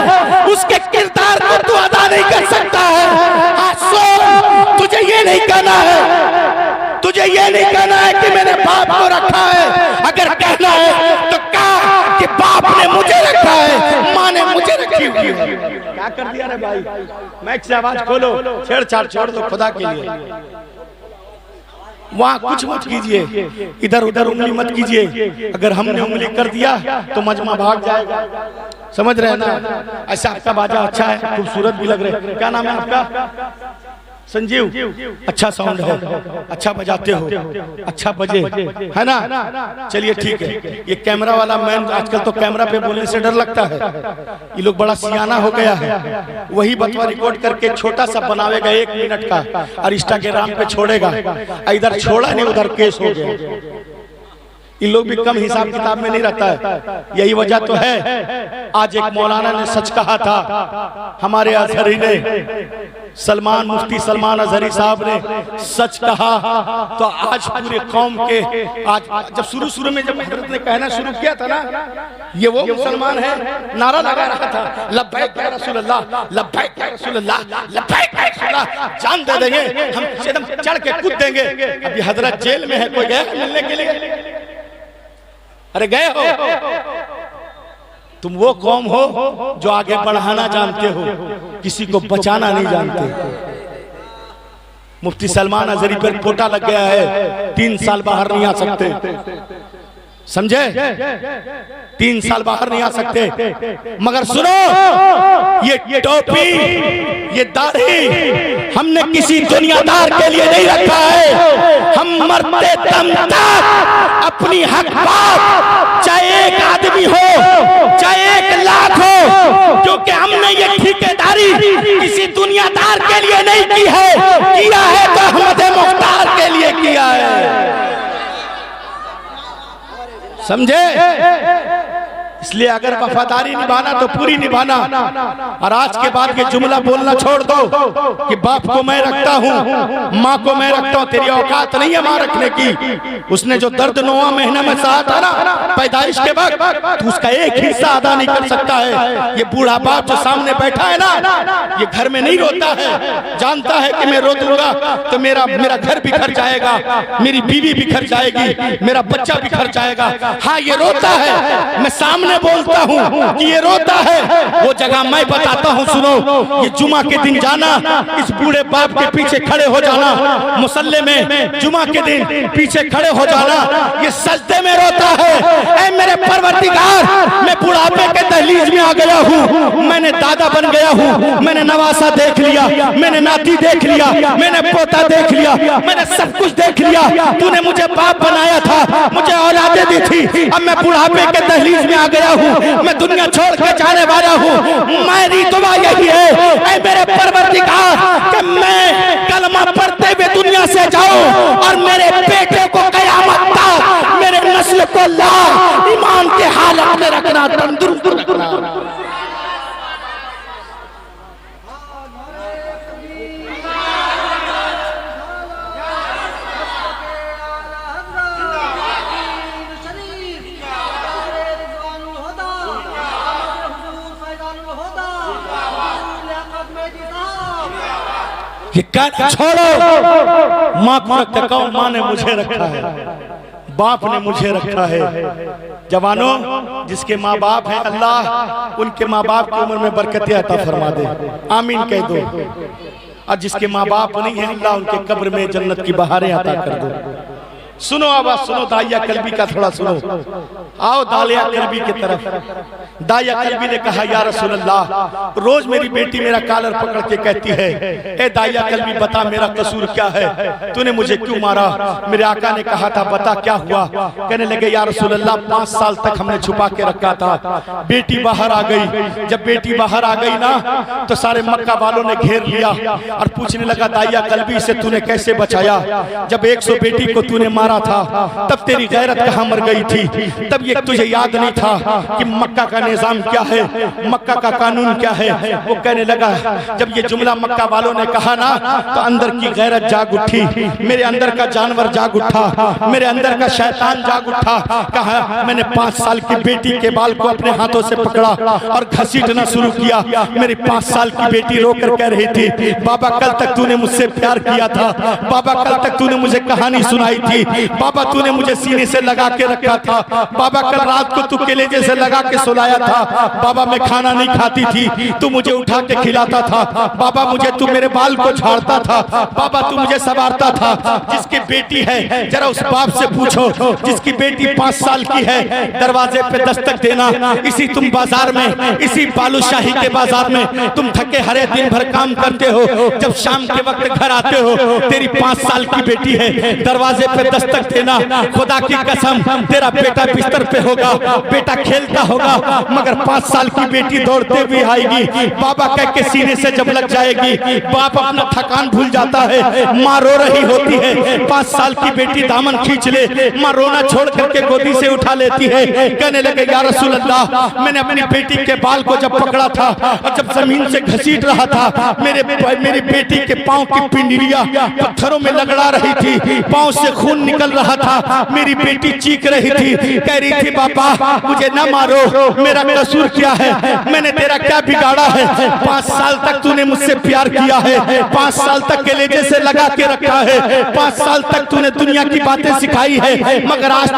उसके किरदार को तू अदा नहीं कर सकता है। तुझे ये नहीं कहना है, तुझे ये नहीं कहना है कि मैंने बाप को रखा है। अगर कहना है तो कहा कि बाप ने मुझे रखा है, माँ ने मुझे रखी हुई है। क्या कर दिया रे भाई? मैच से आवाज खोलो, छेड़छाड़ छोड़ दो खुदा के लिए। वहाँ कुछ मत कीजिए, इधर उधर उंगली मत कीजिए। अगर हमने उंगली कर दिया तो मजमा भाग जाएगा। समझ रहे हैं ना? ऐसा आपका बाजा अच्छा है, खूबसूरत भी लग रहे। क्या नाम है आपका? संजीव। अच्छा साउंड है, अच्छा बजाते हो, अच्छा बजे, है ना? चलिए ठीक है। ये कैमरा वाला मैन, आजकल तो कैमरा पे बोलने से डर लगता है। ये लोग बड़ा सियाना हो गया है, वही बतवा रिकॉर्ड करके छोटा सा बनावेगा 1 मिनट का और इंस्टाग्राम पे छोड़ेगा। इधर छोड़ा नहीं, उधर केस हो गया। इन लोग भी कम हिसाब किताब में नहीं रहता है। यही वजह तो है आज एक मौलाना ने सच कहा था, हमारे अजहरी ने, सलमान मुफ्ती सलमान अजहरी साहब ने सच कहा, तो आज पूरे कौम के, आज जब शुरू में जब हजरत ने कहना शुरू किया था ना, ये वो मुसलमान है, नारा लगा रहा था, लब्बैक या रसूल अल्लाह, लब्बैक या रसूल अल्लाह, लब्बैक या रसूल अल्लाह, जान दे देंगे हम, एकदम चढ़ के कूद देंगे। अभी हजरत जेल में है, कोई गया मिलने के लिए? अरे गए हो? तुम वो कौम हो जो आगे बढ़ाना जानते हो, किसी को बचाना नहीं जानते। मुफ्ती सलमान अजहरी पर पोटा लग गया है, 3 साल बाहर नहीं आ सकते, समझे? 3 साल बाहर नहीं आ सकते। मगर सुनो, ये टोपी, ये दाढ़ी हमने किसी दुनियादार के लिए नहीं रखा है। हम मरते दम तक अपनी हक बात, चाहे एक आदमी हो चाहे 1 लाख हो, क्योंकि हमने ये ठेकेदारी किसी दुनियादार के लिए नहीं की है, किया है तो अहमद मुख्तार के लिए किया है, समझे? इसलिए अगर वफादारी निभाना तो पूरी निभाना। और आज के बाद ये जुमला बोलना छोड़ दो कि बाप को मैं रखता हूँ, माँ को मैं रखता हूँ, तेरी औकात नहीं है माँ रखने की। उसने जो दर्द 9वां महीना में सहा था ना पैदाइश के वक्त, तो उसका एक हिस्सा अदा नहीं कर सकता है। ये बूढ़ा बाप जो सामने बैठा है ना, ये घर में नहीं रोता है, जानता है कि मैं रो दूंगा तो मेरा घर बिखर जाएगा, मेरी बीवी बिखर जाएगी, मेरा बच्चा बिखर जाएगा। हाँ, ये रोता है, मैं सामने बोलता हूँ कि ये रोता है, वो जगह मैं बताता हूँ। सुनो, ये जुमा के दिन जाना, इस बूढ़े बाप के पीछे खड़े हो जाना, मुसल्ले में जुमा के दिन पीछे खड़े हो जाना, ये सजदे में रोता है, ऐ मेरे परवरदिगार, मैं बुढ़ापे के दहलीज में आ गया हूँ, मैंने दादा बन गया हूँ, मैंने नवासा देख लिया, मैंने नाती देख लिया, मैंने पोता देख लिया, मैंने सब कुछ देख लिया। तूने मुझे बाप बनाया था, मुझे औलादे दी थी, अब मैं बुढ़ापे के दहलीज में आ गया हूँ, मैं दुनिया छोड़ के जाने वाला हूँ। मेरी दुआ यही है, ऐ मेरे परवरदिगार, कि मैं कलमा पढ़ते हुए दुनिया से जाऊं और मेरे बेटे को कयामत तक, मेरे नस्ल को ला ईमान के हालत में रखना, तंदुरुस्त रखना। ये छोड़ो, माँ को रखते, कहो माँ ने मुझे रखा है, बाप ने मुझे रखा है। जवानों, जिसके माँ बाप हैं, अल्लाह उनके माँ बाप की उम्र में बरकतें अता फरमा दे, आमीन कह दो। और जिसके माँ बाप नहीं है, अल्लाह उनके कब्र में जन्नत की बहारें अता कर दो। सुनो आवाज, सुनो दाइया कल्बी का थोड़ा सुनो, आओ दालिया कल्बी की तरफ। दाइया कल्बी ने कहा, या रसूल अल्लाह, रोज मेरी बेटी मेरा कॉलर पकड़ के कहती है, ए दाइया कल्बी बता मेरा कसूर क्या है, तूने मुझे क्यों मारा? मेरे आका ने कहा था बता क्या हुआ? कहने लगे, या रसूल अल्लाह, 5 साल तक हमने छुपा के रखा था, बेटी बाहर आ गई। जब बेटी बाहर आ गई ना, तो सारे मक्का वालों ने घेर लिया और पूछने लगा, दाइया कल्बी से तूने कैसे बचाया? जब 100 बेटी को तूने मारा था, तब तेरी गैरत कहाँ मर गई थी? तब ये तुझे याद नहीं था कि मक्का का निजाम क्या है, मक्का का कानून क्या है? वो कहने लगा, जब ये जुमला मक्का वालों ने कहा ना, तो अंदर की गैरत जाग उठी, मेरे अंदर का जानवर जाग उठा, मेरे अंदर का शैतान जाग उठा। कहा, मैंने 5 साल की बेटी के बाल को अपने हाथों से पकड़ा और घसीटना शुरू किया। मेरी 5 साल की बेटी रोकर कह रही थी, बाबा कल तक तूने मुझसे प्यार किया था, बाबा कल तक तूने मुझे कहानी सुनाई थी, बाबा तूने मुझे सीने से लगा के रखा था, बाबा कल रात को तू कलेजे से लगा के सुलाया था, बाबा मैं खाना नहीं खाती थी, तू मुझे उठा के खिलाता था, बाबा मुझे तू मेरे बाल को झाड़ता था, बाबा तू मुझे संवारता था। जिसकी बेटी है जरा उस बाप से पूछो, जिसकी बेटी 5 साल की है, दरवाजे पे दस्तक देना। इसी तुम बाजार में, इसी बालूशाही के बाजार में तुम थके हरे दिन भर काम करते हो, जब शाम के वक्त घर आते हो, तेरी 5 साल की बेटी है, दरवाजे पे दस्तक दस्तक देना, खुदा की कसम तेरा बेटा बिस्तर पे होगा, बेटा खेलता होगा, मगर 5 साल की बेटी दौड़ते हुए आएगी, बाबा कह के सीने से जब लग जाएगी, बाप अपना थकान भूल जाता है, माँ रो रही होती है, 5 साल की बेटी दामन खींच ले, माँ रोना छोड़ करके गोदी से उठा लेती है, कहने लगे या रसूल अल्लाह, मैंने अपनी बेटी के बाल को जब पकड़ा था और जब जमीन से घसीट रहा था, मेरी बेटी के पाँव की पिंडलियां पत्थरों में लगड़ा रही थी, पाँव से खून निकल रहा था, मेरी बेटी चीख रही थी, कह रही थी बाबा मुझे न मारो, मेरा कसूर क्या है, मैंने तेरा क्या बिगाड़ा है, 5 साल तक तूने मुझसे प्यार किया है, 5 साल तक कलेजे से लगा के रखा है, 5 साल तक तूने दुनिया की बातें सिखाई है, मगर आज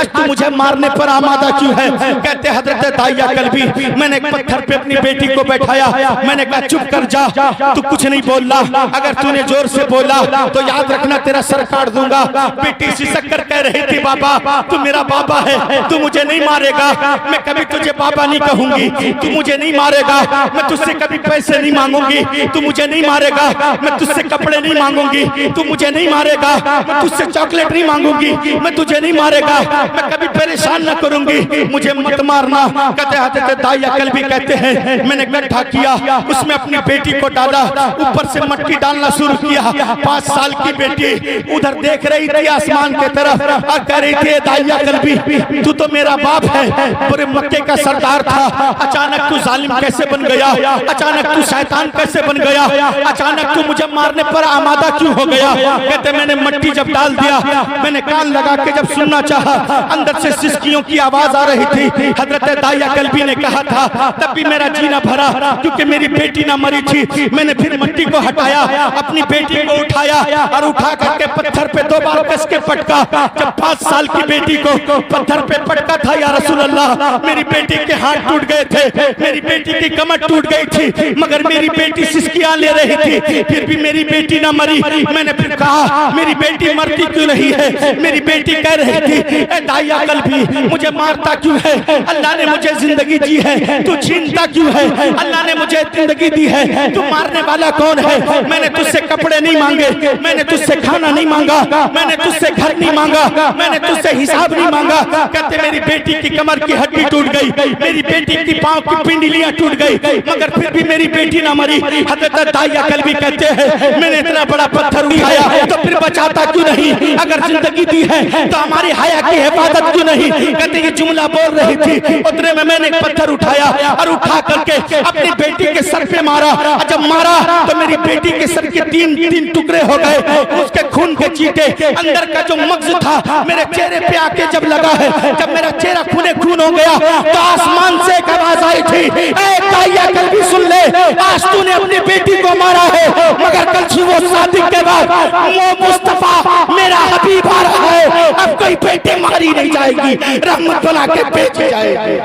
तू मुझे मारने पर आमादा क्यों है। कहते हजरत दाइया कल्बी, मैंने एक पत्थर पे अपनी बेटी को बैठाया, मैंने कहा चुप कर जा, तू कुछ नहीं बोलना, अगर तूने जोर से बोला तो याद रखना तेरा सर काट दूंगा। बेटी सिसक कर कह रही थी बाबा तू मेरा बाबा है, तू मुझे नहीं मारेगा, मैं कभी तुझे बाबा नहीं कहूंगी, तू मुझे नहीं मारेगा, मैं तुझसे कभी पैसे नहीं मांगूंगी, तू मुझे नहीं मारेगा, मैं तुझसे कपड़े नहीं मांगूंगी, तू मुझे नहीं मारेगा, मैं तुझसे चॉकलेट नहीं मांगूंगी, मैं तुझे नहीं मारेगा, मैं कभी परेशान न करूंगी, मुझे मत मारना। कहते हजरत दाइया कल्बी कहते हैं मैंने गड्ढा किया, उसमें अपनी बेटी को डाला, ऊपर से मट्टी डालना शुरू किया, 5 साल की बेटी उधर देख रही थी आसमान की तरफ और कह रही थी दाइया कल्बी तू तो मेरा बाप है, पूरे मक्के का सरदार था, अचानक तू जालिम कैसे बन गया, अचानक तू शैतान कैसे बन गया, अचानक तू मुझे मारने पर आमादा क्यों हो गया। कहते मैंने मट्टी जब डाल दिया, मैंने कान लगा के जब सुनना चाहा, अंदर से सिसकियों की आवाज आ रही थी। हजरत दाइया कल्बी ने कहा था तब भी मेरा जीना भरा, क्योंकि मेरी बेटी ना मरी थी। मैंने फिर मट्टी को हटाया, अपनी बेटी को उठाया और उठा करके पत्थर पे 2 बार कस के पटका। जब 5 साल की बेटी को पत्थर पे पटका था या रसूल अल्लाह, मेरी बेटी के हाथ टूट गए थे, मेरी बेटी की कमर टूट गई थी, मगर मेरी बेटी सिसकियां ले रही थी, फिर भी मेरी बेटी ना मरी। मैंने फिर कहा मेरी बेटी मरती क्यों नहीं है। मेरी बेटी कह रही थी ए दाइया कल्बी मुझे मारता क्यों है, अल्लाह ने मुझे जिंदगी दी है, तू छीनता क्यों है, अल्लाह ने मुझे जिंदगी दी है, तू मारने वाला कौन है। मैंने तुझसे कपड़े नहीं मांगे, मैंने तुझसे खाना नहीं मांगा, मैंने तुझसे घर नहीं मांगा, मैंने तुझसे हिसाब नहीं मांगा। कहते मेरी बेटी की कमर की हड्डी टूट गई, मेरी बेटी की पांव की पिंडलियां टूट गई, मगर फिर भी मेरी बेटी ना मरी। हजरत दाइया कल्बी कहते हैं मैंने इतना बड़ा पत्थर उठाया तो फिर बचाता क्यों नहीं, अगर जिंदगी दी है तो हमारी हया की हिफाजत क्यों नहीं। कहते ये जुमला बोल रही थी, उतने में मैंने एक पत्थर उठाया और उठा करके अपनी बेटी के सर पे मारा, जब मारा तो मेरी बेटी के सर के 3 टुकड़े हो गए, उसके खून के चीटे, अंदर का जो मग्ज था मेरे चेहरे पे आके जब लगा है, जब मेरा चेहरा खूने खून हो गया तो आसमान से एक आवाज आई थी ए दाइया कल्बी सुन ले, आज तूने अपनी बेटी को मारा है, मगर कल सुबह शादी के बाद वो मुस्तफा मेरा हबीब आ रहा है, अब कोई बेटी मारी नहीं जाएगी, रहमत बना के बेची जाएगी,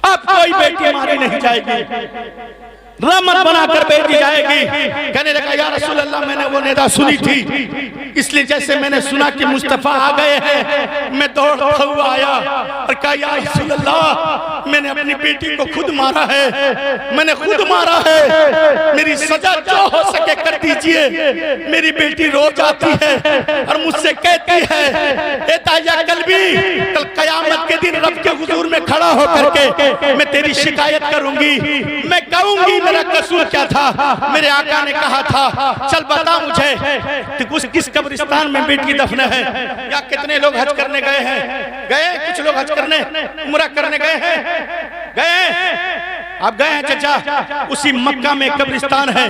अब कोई बेटी मारी नहीं जाएगी, रहमत बनाकर बेटी जाएगी। कहने लगा या रसूल अल्लाह मैंने वो निदा सुनी थी, इसलिए जैसे मैंने सुना कि मुस्तफा आ गए हैं मैं दौड़ता हुआ आया और कहा या रसूल अल्लाह मैंने अपनी बेटी को खुद मारा है, मैंने खुद मारा है, मेरी सजा जो हो सके कर दीजिए। मेरी बेटी रो जाती है और मुझसे कहती है ए दाइया कल्बी कल कयामत के दिन रब के हुजूर में खड़ा होकर के मैं तेरी शिकायत करूंगी, मैं कहूंगी मेरा कसूर क्या था। मेरे आका ने कहा था चल बता मुझे तो किस कब्रिस्तान में बेटी दफन है, या कितने लोग हज करने गए हैं, गए कुछ लोग हज करने उम्रा करने गए हैं, गए आप गए हैं चाचा, उसी मक्का में कब्रिस्तान है,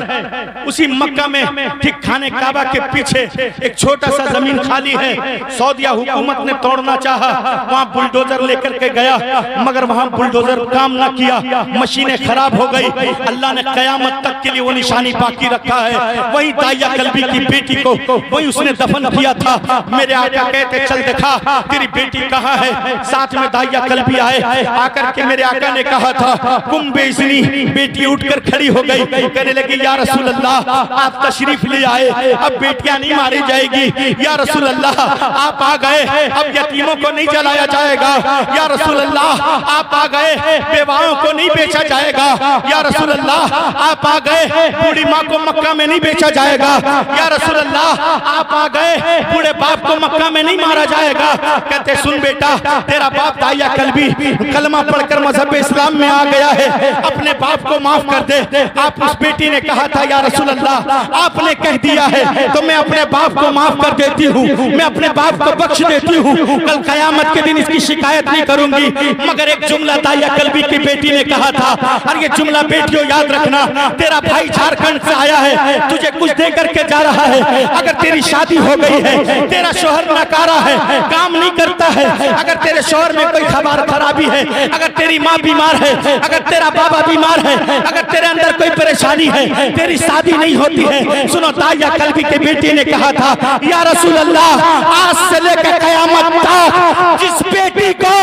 उसी मक्का में ठीक खाने काबा के पीछे एक छोटा सा जमीन खाली है, सऊदिया हुकूमत ने तोड़ना चाहा, वहाँ बुलडोजर लेकर के गया मगर वहाँ बुलडोजर काम ना किया, मशीनें खराब हो गई। अल्लाह ने कयामत तक के लिए वो निशानी बाकी रखा है, वही दाइया कल्बी की बेटी को वही उसने दफन किया था। मेरे आका कहते चल देखा तेरी बेटी कहाँ है, साथ में दाइया कल्बी आए, आकर के मेरे आका ने कहा था कुम बेइज्जती बेटी उठकर खड़ी हो गई, कहने लगी या रसूल अल्लाह आप तशरीफ ले आए, अब बेटियां नहीं मारी जाएगी। या रसूल अल्लाह आप आ गए, अब यतीमों को नहीं जलाया जाएगा। या रसूल अल्लाह आप आ गए, बेवाओं को नहीं बेचा जाएगा। या रसूल अल्लाह आप आ गए, बूढ़ी माँ को मक्का में नहीं बेचा जाएगा। या रसूल अल्लाह आप आ गए, बूढ़े बाप को मक्का में नहीं मारा जाएगा। कहते सुन बेटा, तेरा बाप दाइया कल्बी कलमा पढ़कर मजहब इस्लाम में आ गया है, अपने बाप को माफ कर दे। आप उस बेटी ने कहा था या रसूल अल्लाह आपने कह दिया है तो मैं अपने बाप को माफ कर देती हूँ, मैं अपने बाप को बख्श देती हूँ, कल कयामत के दिन इसकी शिकायत नहीं करूंगी। मगर एक जुमला दाइया कल्बी की बेटी ने कहा था, और ये जुमला बेटियों याद रखना, तेरा भाई झारखंड से आया है, तुझे कुछ दे करके जा रहा है, अगर तेरी शादी हो गई है, तेरा शोहर नकारा है, काम नहीं करता है, अगर तेरे शोहर में कोई खबर खराबी है, अगर तेरी माँ बीमार है, अगर तेरा बाबा बीमार है, अगर तेरे अंदर कोई परेशानी है, तेरी शादी नहीं होती है। सुनो दाइया कल्बी के बेटी ने कहा था या रसूल अल्लाह आज से लेकर कयामत तक जिस बेटी को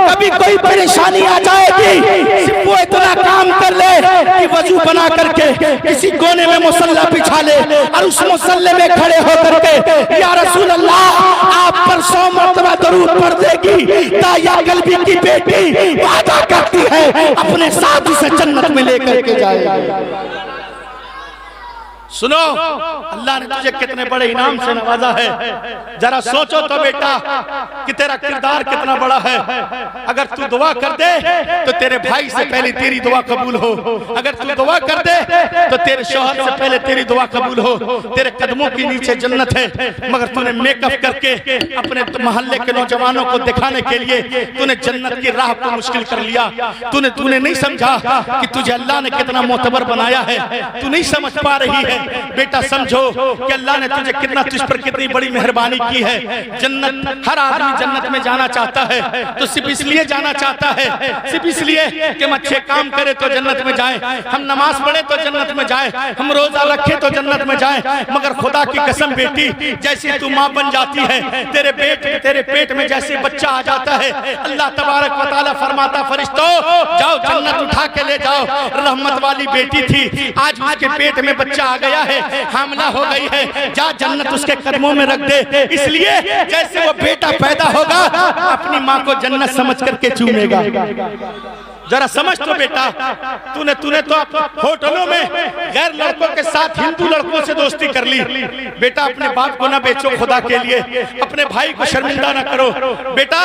कभी कोई परेशानी आ जाएगी, सिर्फ वो इतना काम कर ले कि वजू बना करके किसी कोने में मुसल्ला बिछा ले और उस मुसल्ले में खड़े होकर के या रसूल अल्लाह आप पर 100 मरतबा दरूद पढ़ देगी। दाइया कल्बी की बेटी वादा करती है अपने साथ उसे जन्नत में लेकर के जाएगी। सुनो अल्लाह ने तुझे कितने बड़े इनाम से नवाजा है, जरा सोचो तो बेटा कि तेरा किरदार कितना बड़ा है। अगर तू दुआ कर दे तो तेरे भाई से पहले तेरी दुआ कबूल हो, अगर तू दुआ कर दे तो तेरे शौहर से पहले तेरी दुआ कबूल हो। तेरे कदमों के नीचे जन्नत है, मगर तूने मेकअप करके अपने मोहल्ले के नौजवानों को दिखाने के लिए तूने जन्नत की राह को मुश्किल कर लिया। तूने नहीं समझा कि तुझे अल्लाह ने कितना मोतबर बनाया है, तू नहीं समझ पा रही है। बेटा समझो कि अल्लाह ने तुझे कितना, तुझ पर कितनी बड़ी मेहरबानी की है। जन्नत, हर आदमी जन्नत में जाना चाहता है, तो सिर्फ इसलिए जाना चाहता है, सिर्फ इसलिए कि हम अच्छे काम करें तो जन्नत में जाएं, हम नमाज पढ़े तो जन्नत में जाएं, हम रोजा रखें तो जन्नत में जाएं। मगर खुदा की कसम बेटी, जैसे तू माँ बन जाती है, तेरे पेट में जैसे बच्चा आ जाता है, अल्लाह तबारक व तआला फरमाता फरिश्तों जाओ जन्नत उठा के ले जाओ। रहमत वाली बेटी थी, आज उसके पेट में बच्चा आ गया है, हामला हो गई है, जा जन्नत उसके कदमों में रख दे। इसलिए जैसे वो बेटा पैदा होगा अपनी माँ को जन्नत समझ करके चूमेगा। जरा समझ तो बेटा, तूने तो होटलों में गैर लड़कों के साथ हिंदू लड़कों से दोस्ती कर ली। बेटा अपने बाप को ना बेचो खुदा के लिए, अपने भाई को शर्मिंदा ना करो। बेटा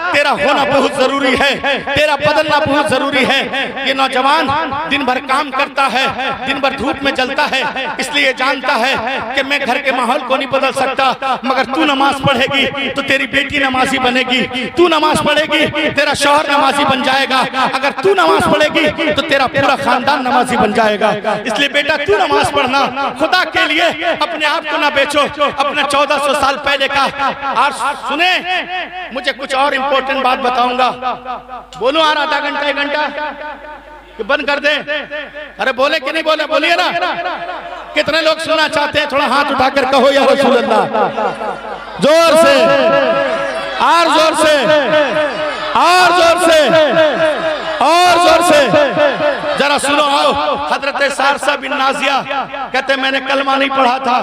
तेरा होना बहुत जरूरी है, तेरा बदलना बहुत जरूरी है। ये नौजवान दिन भर काम करता है, दिन भर धूप में जलता है, इसलिए जानता है कि मैं घर के माहौल को नहीं बदल सकता। मगर तू नमाज पढ़ेगी तो तेरी बेटी नमाजी बनेगी, तू नमाज पढ़ेगी तेरा शौहर नमाजी बन जाएगा, अगर तू नमाज पढ़ेगी तो तेरा पूरा खानदान नमाजी बन जाएगा। इसलिए बेटा तू नमाज पढ़ना, खुदा के लिए अपने आप को ना बेचो। अपना 1400 साल पहले का। और सुने मुझे कुछ और इम्पोर्टेंट बात बताऊंगा। बोलो आ रहा आधा घंटा 1 घंटा कि बंद कर दे? अरे बोले कि नहीं बोले? बोलिए ना। कितने लोग सुनना चाहते हैं? थोड़ा हाथ उठाकर कहो या रसूल अल्लाह। जोर से, और जोर से, और जोर से, और जोर से। जरा सुनो आओ। हजरत सारसा बिन नाजिया कहते मैंने कलमा नहीं पढ़ा था।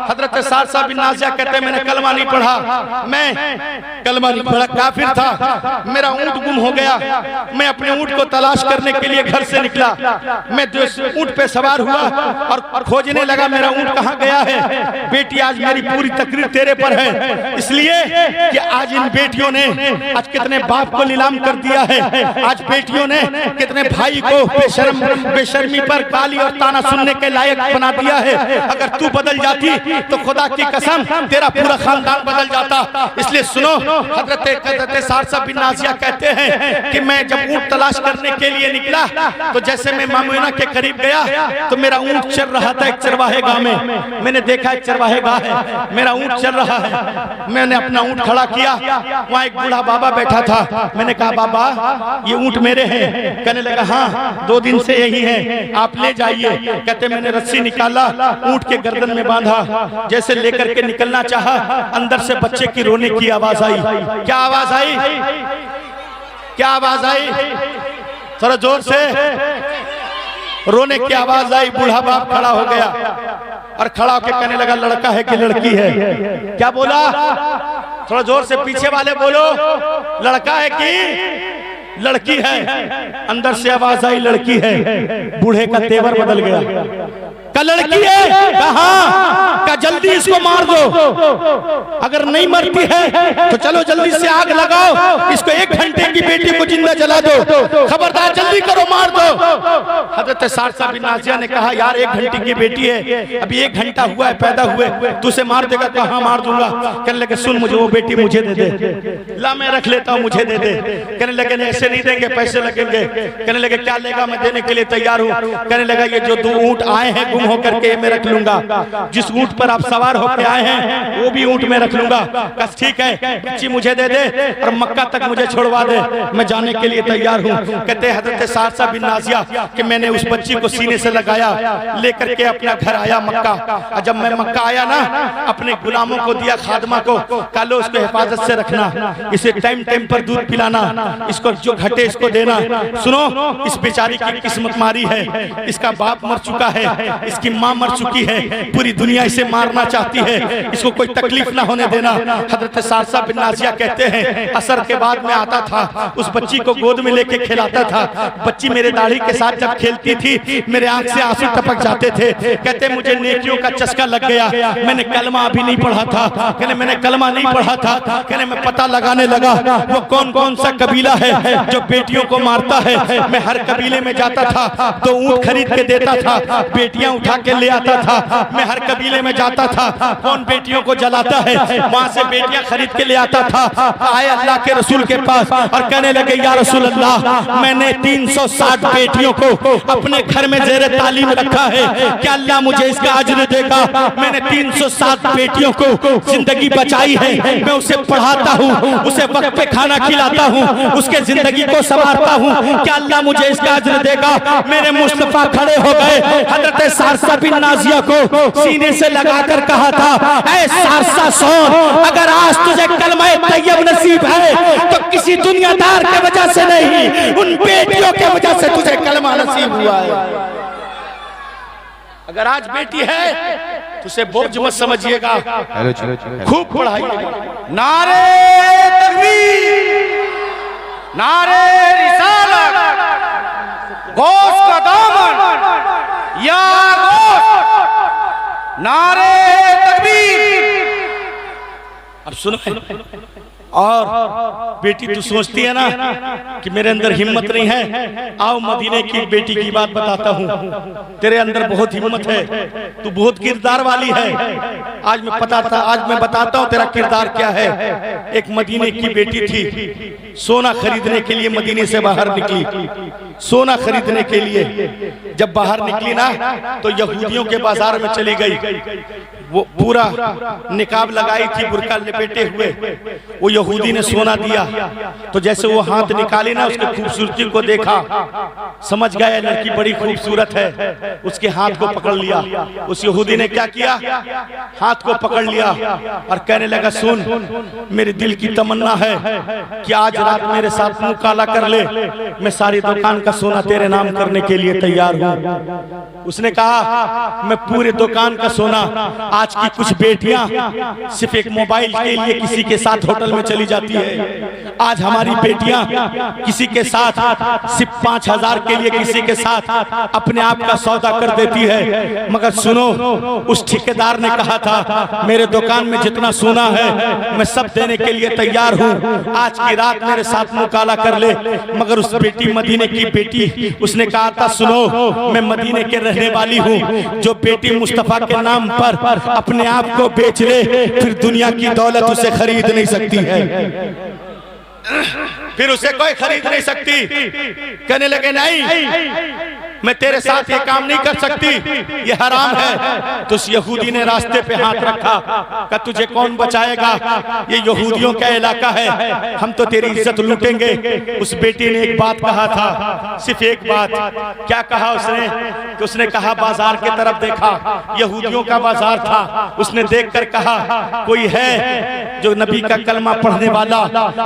हजरत सारसा बिन नाजिया कहते मैंने कलमा नहीं पढ़ा, मैं कलमा नहीं पढ़ा, काफिर था। मेरा ऊंट गुम हो गया, मैं अपने ऊंट को तलाश करने के लिए घर से निकला। मैं ऊंट पे सवार हुआ और खोजने लगा मेरा ऊंट कहाँ गया है। बेटी आज मेरी पूरी तकरीर तेरे पर है, इसलिए कि आज इन बेटियों ने आज कितने बाप को नीलाम कर दिया है। आज बेटियों ने कितने भाई को बेशर्मी पर गाली और ताना सुनने के लायक बना दिया है। अगर तू बदल जाती तो खुदा की कसम तेरा पूरा खानदान बदल जाता। इसलिए सुनो, हजरत सारसा बिन नाजिया कहते हैं कि मैं जब ऊंट तलाश करने के लिए निकला तो जैसे मैं मामूना के करीब गया तो मेरा ऊंट चल रहा था एक चरवाहे गाह में। मैंने देखा एक चरवाहे गाह है, मेरा ऊंट चल रहा है। मैंने अपना ऊंट खड़ा किया, वहाँ एक बूढ़ा बाबा बैठा था। मैंने कहा बाबा ये ऊंट मेरे हैं? कहने लगा हाँ 2 दिन से यही है, आप ले जाइए। कहते मैंने रस्सी निकाला, ऊंट के गर्दन में बांधा, जैसे लेकर के निकलना चाहा, अंदर से बच्चे की रोने की आवाज आई। क्या आवाज आई? क्या आवाज आई? थोड़ा जोर से। रोने की आवाज आई, बूढ़ा बाप खड़ा हो गया और खड़ा होकर कहने लगा लड़का है कि लड़की है? क्या बोला? थोड़ा जोर से पीछे वाले बोलो, लड़का है कि लड़की है? अंदर से आवाज आई लड़की है। बूढ़े का तेवर बदल गया। का लड़की है? कहा का जल्दी इसको मार दो, अगर नहीं मरती है तो चलो जल्दी से आग लगाओ, इसको 1 घंटे की बेटी को जिंदा जला दो, खबरदार जल्दी करो, मार दो। हजरत सारसा बिन नाजिया ने कहा यार 1 घंटे की बेटी है, अभी 1 घंटा हुआ है पैदा हुए, तू उसे मार देगा? कहा मार दूंगा। कहने लगे सुन, मुझे वो बेटी मुझे दे दे। ला मैं रख लेता हूँ, मुझे दे दे। कहने लगे ऐसे नहीं देंगे, पैसे लगेंगे। कहने लगे क्या लेगा? मैं देने के लिए तैयार हूँ। कहने लगा ये जो 2 ऊंट आए हैं गुम होकर के मैं रख लूंगा, जिस ऊंट पर आप सवार होकर आए हैं वो भी ऊंट में रख लूंगा। बस ठीक है, बच्ची मुझे दे दे और मक्का तक मुझे छोड़वा दे, मैं जाने के लिए तैयार हूँ। कहते हजरत सारसा बिन नाजिया कि मैंने उस बच्ची को सीने से लगाया, लेकर के अपना घर आया मक्का। और जब मैं मक्का आया ना, अपने गुलामों को दिया, खादमा को, कालो उसको हिफाजत से रखना, इसे टाइम टाइम पर दूध पिलाना, इसको जो घटे इसको देना। सुनो, इस बेचारी की किस्मत मारी है, इसका बाप मर चुका है, इसकी माँ मर चुकी है, पूरी दुनिया इसे मारना चाहती है, इसको कोई तकलीफ ना होने देना। हजरत सारसा बिन नाजिया कहते हैं असर के बाद में आता था, उस बच्ची को गोद में लेके खिलाता था। बच्ची मेरे दाढ़ी के साथ जब खेलती थी मेरे आंख से आंसू टपक जाते थे। कहते मुझे नेकियों का चस्का लग गया, मैंने कलमा अभी नहीं पढ़ा था। कहने मैंने कलमा नहीं पढ़ा था। कहने मैं पता लगाने लगा वो कौन कौन सा कबीला है जो बेटियों को मारता है। मैं हर कबीले में जाता था तो ऊंट खरीद के देता था, बेटियां उठा के ले आता था। मैं हर कबीले में जाता था, कौन बेटियों को जलाता है, वहां से बेटियां खरीद के ले आता था। आए अल्लाह के रसूल के पास और कहने लगे या रसूल अल्लाह, मैंने 360 बेटियों को अपने घर में जेरे तालीम रखा है, क्या अल्लाह मुझे इसका अज्र देगा? मैंने 360 बेटियों को जिंदगी बचाई है, मैं उसे पढ़ाता हूँ, उसे वक्त पे खाना खिलाता हूँ, उसके जिंदगी को संवारता हूँ, क्या अल्लाह मुझे इसका अज्र देगा? मेरे मुस्तफा खड़े हो गए, हजरत सारसा बिन नाजिया को सीने से लगाकर कहा था ऐ सारसा सुन, अगर आज तुझे कलमा तैयब नसीब है तो किसी दुनियादार के वजह से नहीं, उन बेटियों के वजह से तुझे कलमा नसीब हुआ है। अगर आज बेटी है तो उसे बोझ मत समझिएगा, खूब पढ़ाइएगा। नारे तकबीर, नारे रिसालत, गौस का दामन या गौस, नारे तकबीर। अब सुनो, और बेटी तू सोचती है ना कि मेरे अंदर हिम्मत नहीं है, आओ मदीने की बेटी की बात बताता हूँ, तेरे अंदर बहुत हिम्मत है, तू बहुत किरदार वाली है। आज मैं बताता हूँ तेरा किरदार क्या है। एक मदीने की बेटी थी, सोना खरीदने के लिए मदीने से बाहर निकली, सोना खरीदने के लिए। जब बाहर निकली ना तो यहूदियों के बाजार में चली गई, वो पूरा निकाब लगाई थी, बुर्का लपेटे हुए। वो यहूदी ने सोना दिया तो जैसे वो हाथ निकाली ना, उसकी खूबसूरती को देखा, समझ गया लड़की बड़ी खूबसूरत है, उसके हाथ को पकड़ लिया। उस यहूदी ने क्या किया, हाथ को पकड़ लिया और कहने लगा सुन, मेरे दिल की तमन्ना है कि आज रात मेरे साथ मुंह काला कर ले, मैं सारी दुकान का सोना तेरे नाम करने के लिए तैयार हूँ। उसने कहा मैं पूरे दुकान का सोना, आज की कुछ बेटियां सिर्फ एक मोबाइल के लिए किसी के साथ होटल में चली जाती है, आज हमारी बेटियां किसी के साथ सिर्फ 5000 के लिए किसी के साथ अपने आप का सौदा कर देती है। मगर सुनो, उस ठेकेदार ने कहा था मेरे दुकान में जितना सोना है मैं सब देने के लिए तैयार हूँ, आज की रात मेरे साथ मुंह काला कर ले। मगर उस बेटी, मदीने की बेटी, उसने कहा था सुनो, मैं मदीने के रहने वाली हूँ, जो बेटी मुस्तफा के नाम पर अपने आप को बेच ले फिर दुनिया की दौलत उसे खरीद नहीं सकती है, फिर उसे कोई खरीद नहीं सकती। कहने लगे नहीं, मैं तेरे साथ ये काम नहीं कर सकती, ये हराम है। तो उस यहूदी ने रास्ते पे हाथ रखा, कि तुझे कौन बचाएगा, ये यहूदियों का इलाका है, हम तो तेरी इज्जत लूटेंगे। उस बेटी ने एक बात कहा था, सिर्फ एक बात। क्या कहा उसने? कि उसने कहा बाजार के तरफ देखा, यहूदियों का बाजार था। उसने देखकर कहा कोई है जो नबी का कलमा पढ़ने वाला।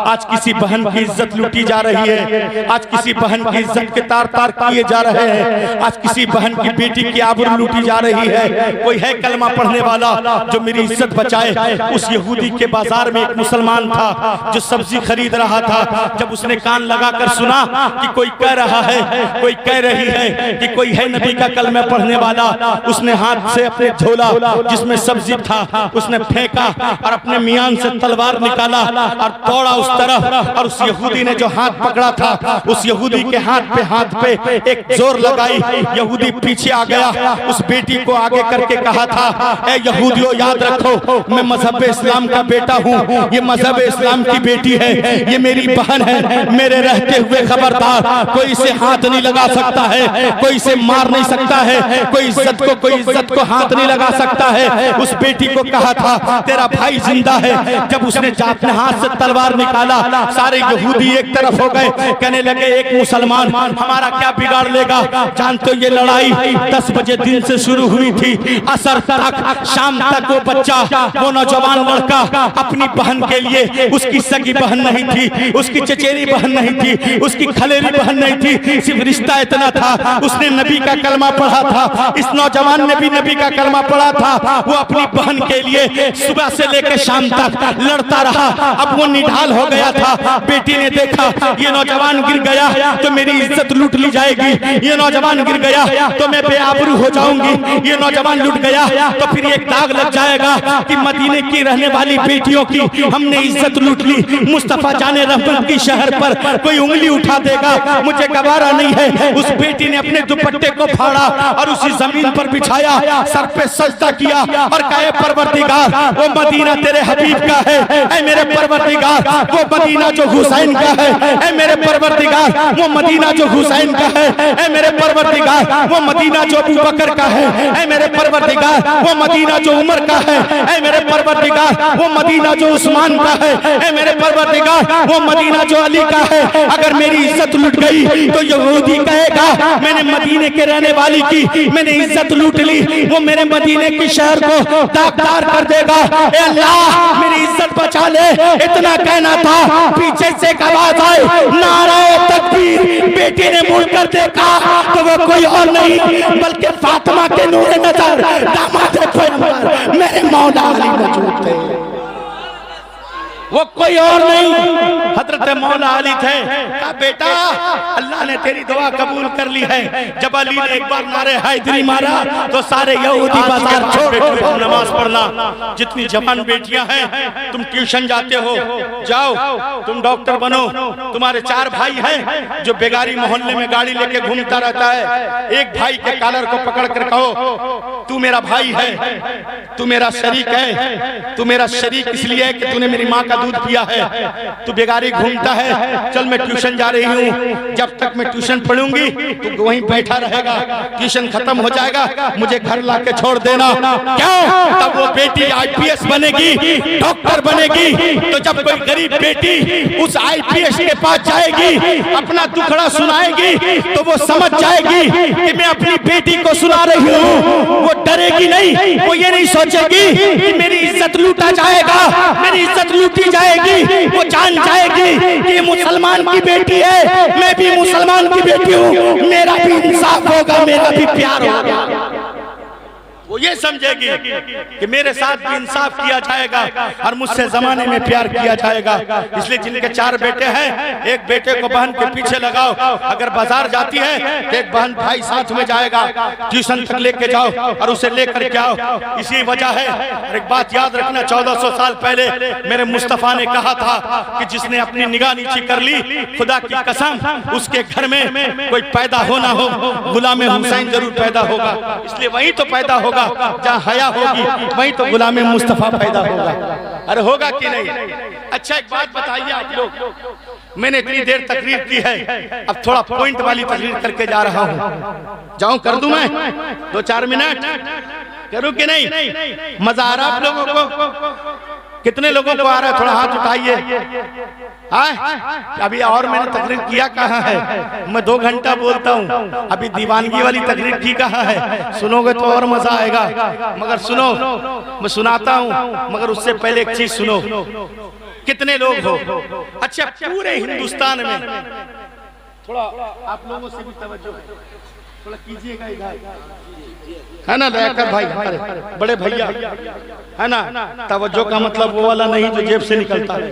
आज किसी बहन की इज्जत लूटी जा रही है, आज किसी बहन की इज्जत के तार तार किए जा रहे हैं, आज किसी बहन की बेटी की आबरू लूटी जा रही है। कोई है कलमा पढ़ने वाला जो मेरी इज्जत बचाए। उस यहूदी के बाजार में एक मुसलमान था जो सब्जी खरीद रहा था। जब उसने कान लगाकर सुना कि कोई कह रहा है, कोई कह रही है कि कोई है नबी का कलमा पढ़ने वाला, उसने हाथ से अपने झोला जिसमें सब्जी था उसने फेंका और अपने मियान से तलवार निकाला और दौड़ा उस तरफ। और उस यहूदी ने जो हाथ पकड़ा था, उस यहूदी के हाथ पे एक जोर लगाई। यहूदी पीछे आ गया, उस बेटी को आगे करके कहा था, ए यहूदियों याद रखो, मैं मजहब इस्लाम का बेटा हूँ, ये मजहब इस्लाम की बेटी है, ये मेरी बहन है। मेरे रहते हुए खबरदार, कोई इसे हाथ नहीं लगा सकता है, कोई इसे मार नहीं सकता है, कोई इज्जत को हाथ नहीं लगा सकता है। उस बेटी को कहा था तेरा भाई जिंदा है। जब उसने अपने हाथ से तलवार निकाला, सारे यहूदी एक तरफ हो गए, कहने लगे एक मुसलमान हमारा क्या बिगाड़ लेगा। जानते हो ये लड़ाई 10 बजे दिन से शुरू हुई थी, असर तक, शाम तक वो बच्चा, वो नौजवान लड़का अपनी बहन के लिए, उसकी सगी बहन नहीं थी, उसकी चचेरी बहन नहीं थी, उसकी खलेरी बहन नहीं थी, सिर्फ रिश्ता इतना था, उसने नबी का कलमा पढ़ा था। इस नौजवान ने भी नबी का कलमा पढ़ा था। वो अपनी बहन के लिए सुबह से लेकर शाम तक लड़ता रहा। अब वो निढाल हो गया था। बेटी ने देखा ये नौजवान गिर गया तो मेरी इज्जत लूट ली जाएगी, ये नौजवान गिर गया तो मैं बेआबरू हो जाऊंगी, ये नौजवान लूट गया तो फिर एक दाग लग जाएगा कि मदीने की रहने वाली बेटियों की हमने इज्जत लूट ली। मुस्तफा जाने रहमत की शहर पर कोई उंगली उठा देगा, मुझे गवारा नहीं है। उस बेटी ने अपने दुपट्टे को फाड़ा और उसी जमीन पर बिछाया, सर पे सजदा किया और कहे परवरदिगार वो मदीना तेरे हबीब का है, ऐ मेरे परवरदिगार वो मदीना जो हुसैन का है, ऐ मेरे परवरदिगार वो मदीना जो हुसैन का है, ऐ मेरे परवरदिगार वो मदीना जो अबू बकर का है, ऐ मेरे परवरदिगार वो मदीना जो उमर का है, ऐ मेरे परवरदिगार वो मदीना जो उस्मान का है, ऐ मेरे परवरदिगार वो मदीना जो अली का है। अगर मेरी इज्जत लूट गई तो यहूदी कहेगा मैंने मदीने के रहने वाली की मैंने इज्जत लूट ली, वो मेरे मदीने के शहर को दागदार कर देगा। ए अल्लाह मेरी इज्जत बचा ले, इतना कहना था। पीछे से एक आवाज आई, नाराए तकबीर। बेटी ने मुड़कर देखा तो वो कोई और नहीं बल्कि फातिमा के नूरे नजर दामाद पैगंबर मेरे मौला अली मौजूद थे। वो कोई और नहीं हजरत मौला अली थे। कहा बेटा अल्लाह ने तेरी दुआ कबूल कर ली है। जब अली ने एक बार नारे हैदरी मारा तो सारे यहूदी बाजार छोड़ नमाज पढ़ना। जितनी जवान बेटियां हैं तुम ट्यूशन जाते हो, जाओ तुम डॉक्टर बनो। तुम्हारे 4 भाई हैं जो बेगारी मोहल्ले में गाड़ी लेके घूमता रहता है। एक भाई के कॉलर को पकड़ कर कहो तू मेरा भाई है, तू मेरा शरीक है, तू मेरा शरीक इसलिए है कि तूने मेरी माँ का दूध पिया है, तू बेगारी घूमता है, चल मैं ट्यूशन जा रही हूँ। जब तक मैं ट्यूशन पढ़ूंगी तू वहीं बैठा रहेगा, ट्यूशन खत्म हो जाएगा मुझे घर लाके छोड़ देना। क्यों? तब वो बेटी IPS बनेगी, डॉक्टर बनेगी। तो जब कोई गरीब बेटी उस IPS के पास जाएगी, अपना दुखड़ा सुनाएगी, तो वो समझ जाएगी कि मैं अपनी बेटी को सुना रही हूँ। वो डरेगी नहीं, वो ये नहीं सोचेगी कि मेरी इज्जत लूटा जाएगा, मेरी इज्जत लूटी जाएगी। वो जान जाएगी कि मुसलमान की बेटी है, मैं भी मुसलमान की बेटी हूँ, मेरा भी इंसाफ होगा, मेरा भी प्यार होगा। वो ये समझेगी कि मेरे साथ भी इंसाफ किया जाएगा और मुझसे जमाने में प्यार किया जाएगा। इसलिए जिनके 4 बेटे हैं, एक बेटे को बहन के पीछे लगाओ। अगर बाजार जाती है तो एक बहन भाई साथ में जाएगा, ट्यूशन तक लेके जाओ और उसे लेकर के आओ। इसी वजह है। और एक बात याद रखना, 1400 साल पहले मेरे मुस्तफा ने कहा था कि जिसने अपनी निगाह नीची कर ली, खुदा की कसम उसके घर में कोई पैदा हो ना हो, गुलाम हुसैन जरूर पैदा होगा। इसलिए वही तो पैदा होगा होगा, जहाँ हया होगी वहीं तो गुलाम मुस्तफा पैदा होगा। अरे होगा कि नहीं? अच्छा एक बात बताइए आप लोग, मैंने इतनी देर तकरीर की है, अब थोड़ा पॉइंट वाली तकरीर करके जा रहा हूँ। जाऊं कर दूं मैं 2-4 मिनट करूं कि नहीं? मजा आ रहा आप लोगों को? कितने लोगों को आ रहा है? थोड़ा हाथ उठाइए। अभी और मैंने तकरीर किया कहाँ है? मैं 2 घंटा बोलता हूँ, अभी दीवानगी वाली तकरीर की कहाँ है? सुनोगे तो और मजा आएगा। मगर सुनो, मैं सुनाता हूँ, मगर उससे पहले एक चीज सुनो। कितने लोग हो? अच्छा पूरे हिंदुस्तान में, थोड़ा आप लोगों से भी तवज्जो थोड़ा कीजिएगा इधर, है ना दयाकर भाई, हमारे बड़े भैया, है ना? तवज्जो का मतलब वो वाला नहीं जो जेब से निकलता है।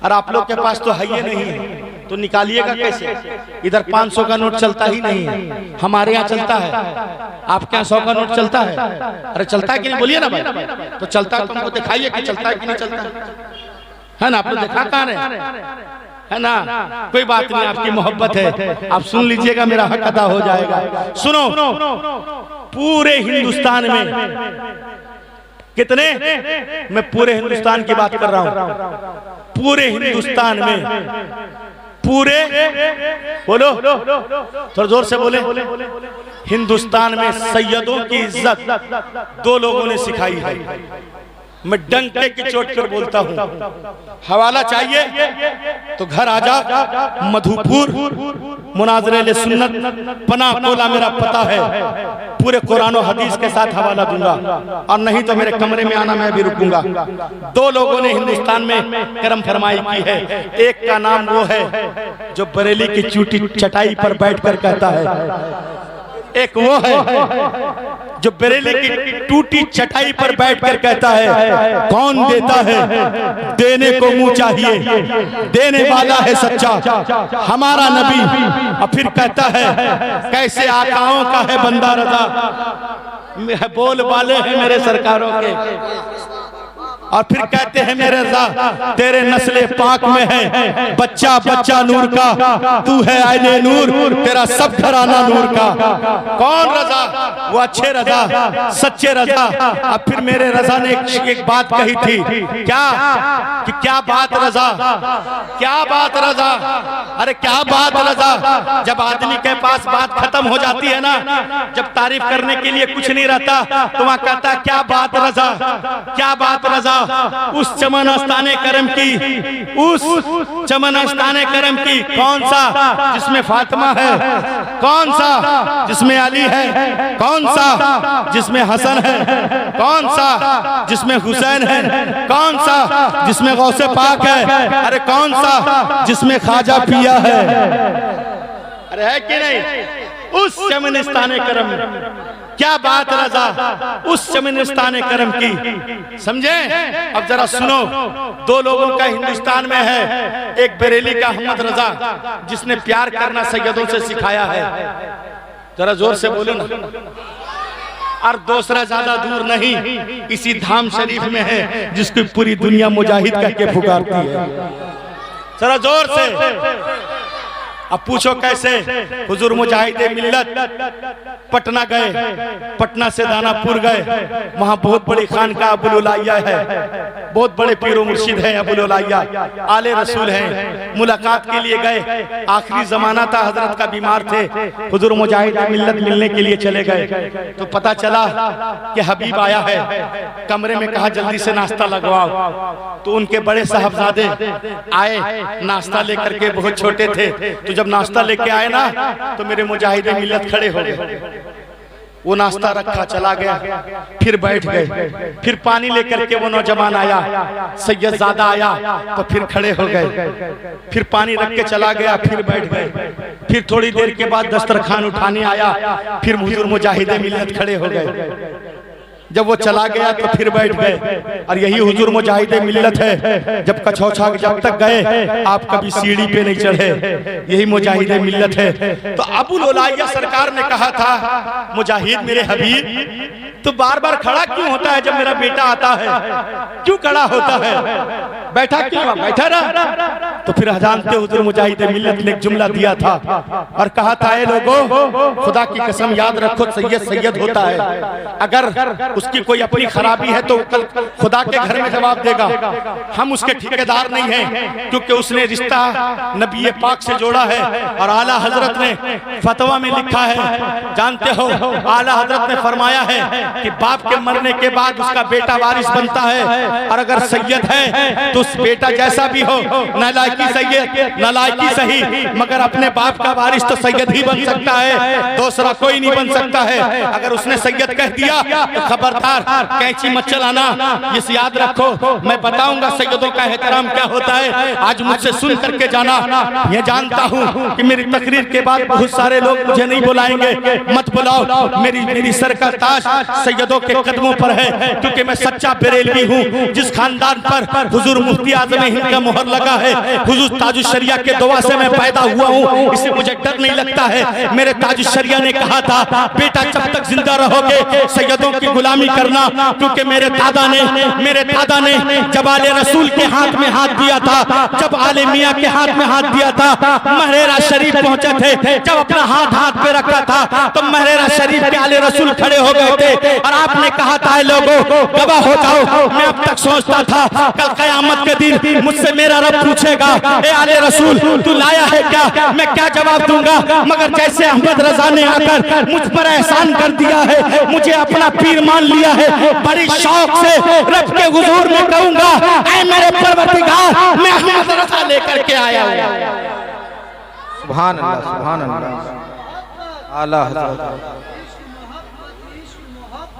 और आप लोग के पास तो है ही नहीं है, तो निकालिएगा कैसे? इधर 500 का नोट चलता ही नहीं है, हमारे यहाँ चलता है। आपके यहाँ 100 का नोट चलता है? अरे चलता है कि नहीं? बोलिए ना भाई। तो चलता है, तुमको दिखाइए कि चलता है कि नहीं चलता है ना? आपने देखा कहाँ है ना? कोई बात नहीं, आपकी मोहब्बत है, आप सुन लीजिएगा, मेरा हक अदा हो जाएगा। सुनो, पूरे हिंदुस्तान में कितने, मैं पूरे हिंदुस्तान की बात कर रहा हूं, पूरे हिंदुस्तान में, पूरे बोलो, थोड़ा जोर से बोले, हिंदुस्तान में सैयदों की इज्जत 2 लोगों ने सिखाई है। मैं डंके की चोट पर बोलता हूँ, हवाला चाहिए तो घर आजा, मधुपुर मुनाजरे सुन्नत पना कोला मेरा पता है, पूरे कुरान और हदीस के साथ हवाला दूंगा, और नहीं तो मेरे कमरे में आना, मैं भी रुकूंगा। 2 लोगों ने हिंदुस्तान में करम फरमाई की है। एक का नाम वो है जो बरेली की चूटी चटाई पर बैठकर कहता है, एक वो है जो बरेली की टूटी चटाई पर बैठकर कहता है, कौन देता है? देने को मुंह चाहिए, देने वाला है सच्चा हमारा नबी। और फिर कहता है, कैसे आकाओं का है बंदा रजा, बोल वाले हैं मेरे सरकारों के। और फिर कहते हैं, मेरे रजा तेरे नस्ले पाक में है, बच्चा बच्चा नूर का, तू है आईने नूर, तेरा सब घराना नूर का। कौन रजा? वो अच्छे रजा, सच्चे रजा। अब फिर मेरे रजा ने एक बात कही थी, क्या कि क्या बात रजा, क्या बात रजा, अरे क्या बात रजा। जब आदमी के पास बात खत्म हो जाती है ना, जब तारीफ करने के लिए कुछ नहीं रहता, तो वहां कहता क्या बात रजा, क्या बात रजा। उस चमन आस्ताने करम की, उस चमन आस्ताने करम की, कौन सा जिसमें फातिमा है, कौन सा जिसमें अली है, कौन सा जिसमें हसन है, कौन सा जिसमें हुसैन है, कौन सा जिसमें गौसे पाक है, अरे कौन सा जिसमें ख्वाजा पिया है। अरे है कि नहीं? उस चमनिस्ताने करम, क्या बात रजा, उस चमनिस्ताने करम की, समझे? अब जरा सुनो, 2 लोगों का हिंदुस्तान में है, एक बरेली का अहमद रजा जिसने प्यार करना सैयदों से सिखाया है, जरा जोर से बोलो ना। और दूसरा ज्यादा दूर नहीं, इसी धाम शरीफ में है, जिसको पूरी दुनिया मुजाहिद करके पुकारती है। जरा जोर से अब पूछो कैसे? हुजूर मुजाहिदे मिल्लत पटना गए, पटना से दानापुर गए, वहां बहुत बड़ी खानका अबुल उलाइया है, बहुत बड़े पीरो मुर्शिद है अबुल उलाइया, आले रसूल हैं। मुलाकात के लिए गए, आखिरी जमाना था, हजरत का बीमार थे, हुजूर मुजाहिदे मिल्लत मिलने के लिए चले गए। तो पता चला कि हबीब आया है, कमरे में कहा जल्दी से नाश्ता लगवाओ। तो उनके बड़े साहबजादे आए नाश्ता लेकर के, बहुत छोटे थे, तो जब नाश्ता लेके आए ना, तो मेरे मुजाहिदे मिल्लत खड़े हो गए। वो नाश्ता रखा, चला गया, फिर बैठ गए, फिर पानी लेकर के वो नौजवान आया, सैयद ज़ादा आया, तो फिर खड़े हो गए, फिर पानी रख के चला गया, फिर बैठ गए, फिर थोड़ी देर के बाद दस्तरखान उठाने आया, फिर हुजूर मुजाहिदे मिल्लत खड़े हो गए। जब वो चला गया तो फिर बैठ गए। और यही हुजूर मुजाहिदे मिल्लत है, जब कछौछा जब तक गए आप कभी सीढ़ी पे नहीं चढ़े, यही मुजाहिदे मिल्लत है। तो अबुल उलाइया सरकार ने कहा था, मुजाहिद मेरे हबीब तो बार बार खड़ा क्यों होता है? जब मेरा बेटा आता है क्यों खड़ा होता है? बैठा क्यों, बैठा रहा। तो फिर जानते हुजूर मुजाहिद मिल्लत ने एक जुमला दिया था और कहा था, ए लोगों, खुदा की कसम याद रखो, सैयद सैयद होता है, अगर उसकी कोई अपनी खराबी है तो कल खुदा के घर में जवाब देगा। हम उसके ठेकेदार नहीं हैं, क्योंकि उसने रिश्ता नबी पाक से जोड़ा है। और आला हजरत ने फतवा में लिखा है, जानते हो, आला हजरत ने फरमाया है कि बाप के मरने के बाद उसका बेटा वारिस बनता है, और अगर सैयद है तो उस बेटा जैसा भी हो, नालायकी सैयद, नालायकी सही, मगर अपने बाप का वारिस तो सैयद ही बन सकता है, दूसरा कोई नहीं बन सकता है। अगर उसने सैयद कह दिया तो खबरदार, कैंची मत चलाना। ये याद रखो, मैं बताऊंगा सैयदों का एहतराम क्या होता है, आज मुझसे सुन करके जाना। ये जानता हूँ कि मेरी तकरीर के बाद बहुत सारे लोग मुझे नहीं बुलाएंगे, मत बुलाओ। मेरी सर का ताज सैयदों के कदमों पर है, क्योंकि मैं सच्चा बरेलवी हूँ। जिस खानदान पर हुजूर मुफ्ती आज़म हिंद का मोहर लगा है, हुजूर ताजुश शरिया के दुआ से मैं पैदा हुआ हूँ, इससे मुझे डर नहीं लगता है। मेरे ताजुश शरिया ने कहा था, बेटा जब तक जिंदा रहोगे सैयदों की गुलामी करना, क्योंकि मेरे दादा ने जब आले रसूल के हाथ में हाथ दिया था, जब आले मियाँ के हाथ में हाथ दिया था, महरेरा शरीफ पहुंचे थे, जब अपना हाथ पे रखा था तो महरेरा शरीफ के आले रसूल खड़े हो गए थे, और आपने कहा था, लोगों गवाह हो जाओ। मैं अब तक सोचता था कल कयामत के दिन मुझसे मेरा रब पूछेगा, ए आले रसूल तू लाया है क्या, मैं क्या जवाब दूंगा। मगर जैसे अहमद रजा ने आकर मुझ पर एहसान कर दिया है, मुझे अपना पीर मान लिया है, बड़ी शौक से रब के हुजूर में कहूंगा, ऐ मेरे परवरदिगार, मैं अहमद रजा लेकर के आया हूं। सुभान अल्लाह, सुभान अल्लाह। आला हज़रत,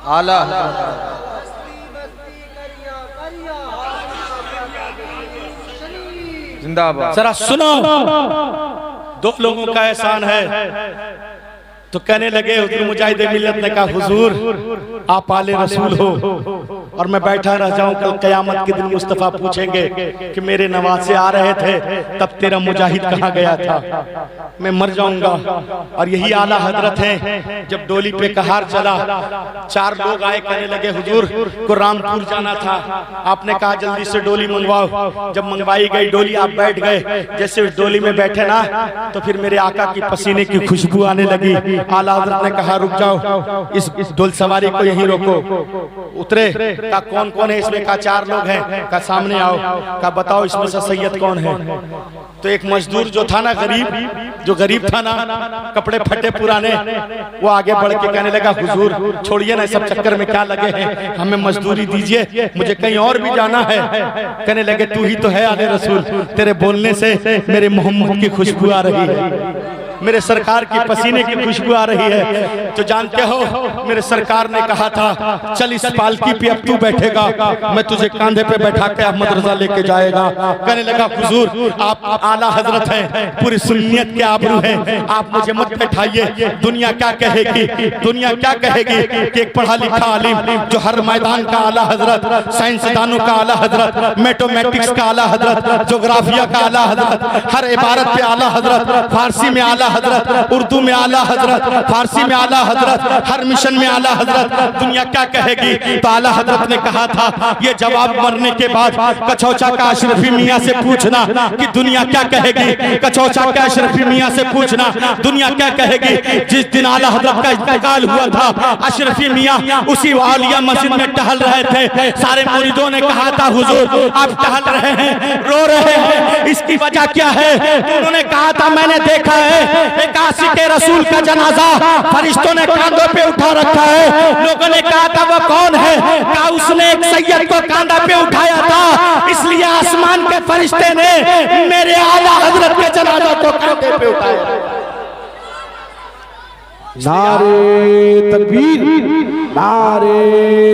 आला हज़रत। जिंदाबाद। जरा सुनो, दो लोगों का एहसान है। तो कहने लगे, हुजूर मुजाहिद मिल्लत ने कहा, हुजूर आप आले रसूल हो और मैं बैठा रह जाऊं, कल कयामत के दिन मुस्तफा पूछेंगे कि मेरे नवासे आ रहे थे, तब तेरा मुजाहिद कहाँ गया था, मैं मर जाऊंगा। और यही आला हजरत हैं, जब डोली पे कहार चला, 4 लोग आए, कहने लगे, हुजूर को रामपुर जाना था, आपने कहा जल्दी से डोली मंगवाओ। जब मंगवाई गई डोली, आप बैठ गए, जैसे उस डोली में बैठे ना, तो फिर मेरे आका की पसीने की खुशबू आने लगी। आला हजरत ने कहा, रुक जाओ, इस डोल सवारी को यहीं रोको। उतरे, का कौन कौन है इसमें, का 4 लोग हैं, का सामने आओ, का बताओ इसमें से सैयद कौन है। तो एक मजदूर जो था ना, गरीब था ना, कपड़े फटे पुराने, वो आगे बढ़ के कहने लगा, हुजूर छोड़िए ना, सब चक्कर में क्या लगे हैं, हमें मजदूरी दीजिए, मुझे कहीं और भी जाना है। कहने लगे, तू ही तो है आले रसूल, तेरे बोलने से मेरे मोहम्मद की खुशबू आ रही है, मेरे सरकार की पसीने की खुशबू आ रही है। तो जानते हो, मेरे सरकार ने कहा था, चल इस पालकी पे अब तू बैठेगा, मैं तुझे कांधे पे बैठा के अहमद रजा लेके जाएगा। कहने लगा, हुजूर आप आला हजरत हैं, पूरी सुन्नियत के आबरू हैं, आप मुझे मत बैठाइए। दुनिया क्या कहेगी, दुनिया क्या कहेगी कि एक पढ़ा लिखा आलिम जो हर मैदान का आला हजरत, साइंसदानों का आला हजरत, मैथमेटिक्स का आला हजरत, ज्योग्राफिया का आला हजरत, हर इबारत पे आला हजरत, फारसी में आला हजरत, उर्दू में आला हजरत, फारसी में आला हजरत, हर मिशन में आला हजरत, दुनिया क्या कहेगी। तो आला हजरत ने कहा था, ये जवाब मरने के बाद कचौचा का अशरफी मियाँ से पूछना कि दुनिया क्या कहेगी, कचौचा का अशरफी मियाँ से पूछना दुनिया क्या कहेगी। जिस दिन आला हजरत का इंतकाल हुआ था, अशरफी मियाँ उसी आलिया मस्जिद में टहल रहे थे। सारे मुरीदों ने कहा था, हुजूर आप टहल रहे हैं, रो रहे हैं, इसकी वजह क्या है। तो उन्होंने कहा था, मैंने देखा है एक आशिक रसूल का जनाजा फरिश्तों ने कांधों पे उठा रखा है। लोगों ने कहा था, वो कौन है, कहा उसने एक सैयद को कांधा पे उठाया था, इसलिए आसमान के फरिश्ते ने मेरे आला हजरत के जनाजा को कांधे पे उठाया। नारे तकबीर, नारे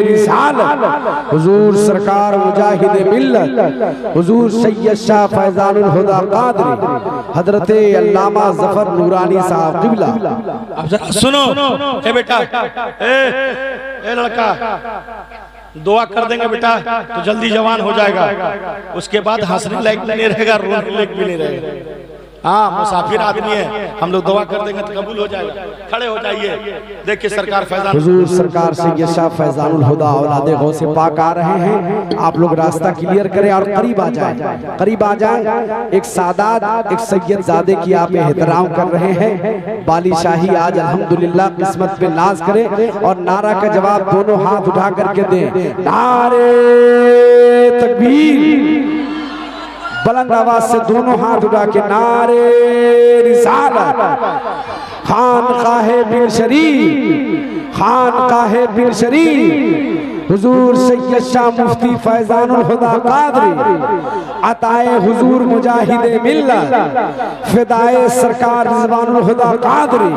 रिसालत, हुजूर सरकार मुजाहिद मिल्लत, हुजूर सैयद शाह फैजानुल हुदा कादरी, हजरत अल्लामा जफर नूरानी साहब क़िबला। अब जरा सुनो, ए बेटा, ए लड़का, दुआ कर देंगे बेटा तो जल्दी जवान हो जाएगा, उसके बाद हंसने लायक भी नहीं रहेगा, रोने लायक भी नहीं रहेगा। हाँ मुसाफिर आदमी है, हम लोग दुआ कर देंगे तो कबूल हो जाएगा। खड़े हो जाइए, देखिए सरकार फैजान हुजूर सरकार सैयद शाह फैजानुल हुदा औलादे गौसे पाक आ रहे हैं। आप लोग रास्ता क्लियर करें और करीब आ जाएं, करीब आ जाएं। एक सादात, एक सैयद ज़ादे की आप एहतराम कर रहे हैं। बालीशाही आज अल्हम्दुलिल्लाह किस्मत पे नाज करें और नारा का जवाब दोनों हाथ उठा करके दें। नारे तकबीर, बुलंद आवाज से दोनों हाथ उठा के नारे रिसालत। खानकाहे बिन शरीफ, खानकाहे बिन शरीफ हुजूर सैयद शाह मुफ्ती फैजानुल हुदा कादरी, अताए हुजूर मुजाहिदे मिल्लत, फिदाए सरकार रिजवानुल हुदा कादरी,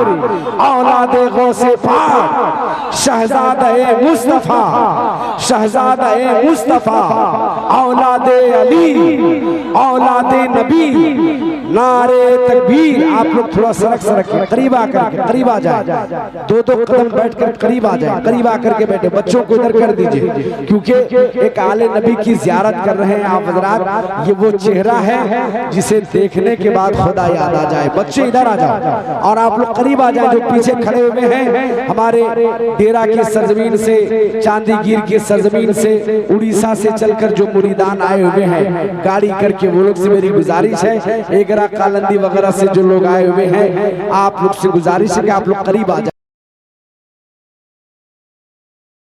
औलादे गौसे पाक, शहजादे मुस्तफा, शहजादे मुस्तफा, औलादे अली, औलादे नबी। नारे तकबीर। आप लोग थोड़ा सरक सरक के करीब आकर, करीब आ जाए, दो दो कदम बैठकर करीब आ जाए, करीब आकर के बैठे। बच्चों को इधर कर दीजिए, क्योंकि एक आले नबी की जियारत कर रहे हैं आप हजरात। ये वो चेहरा है जिसे देखने के बाद खुदा याद आ जाए। बच्चे इधर आ जाओ और आप लोग करीब आ जाए। जो पीछे खड़े हुए हैं हमारे डेरा की सरजमीन से, चांदीगीर की सरजमीन से, उड़ीसा से चलकर जो मुरीदान आए हुए हैं गाड़ी करके, वो लोग से मेरी गुजारिश है, एगरा कालंदी वगैरह से जो लोग आए हुए हैं, आप लोग से गुजारिश है कि आप लोग करीब आ जाए।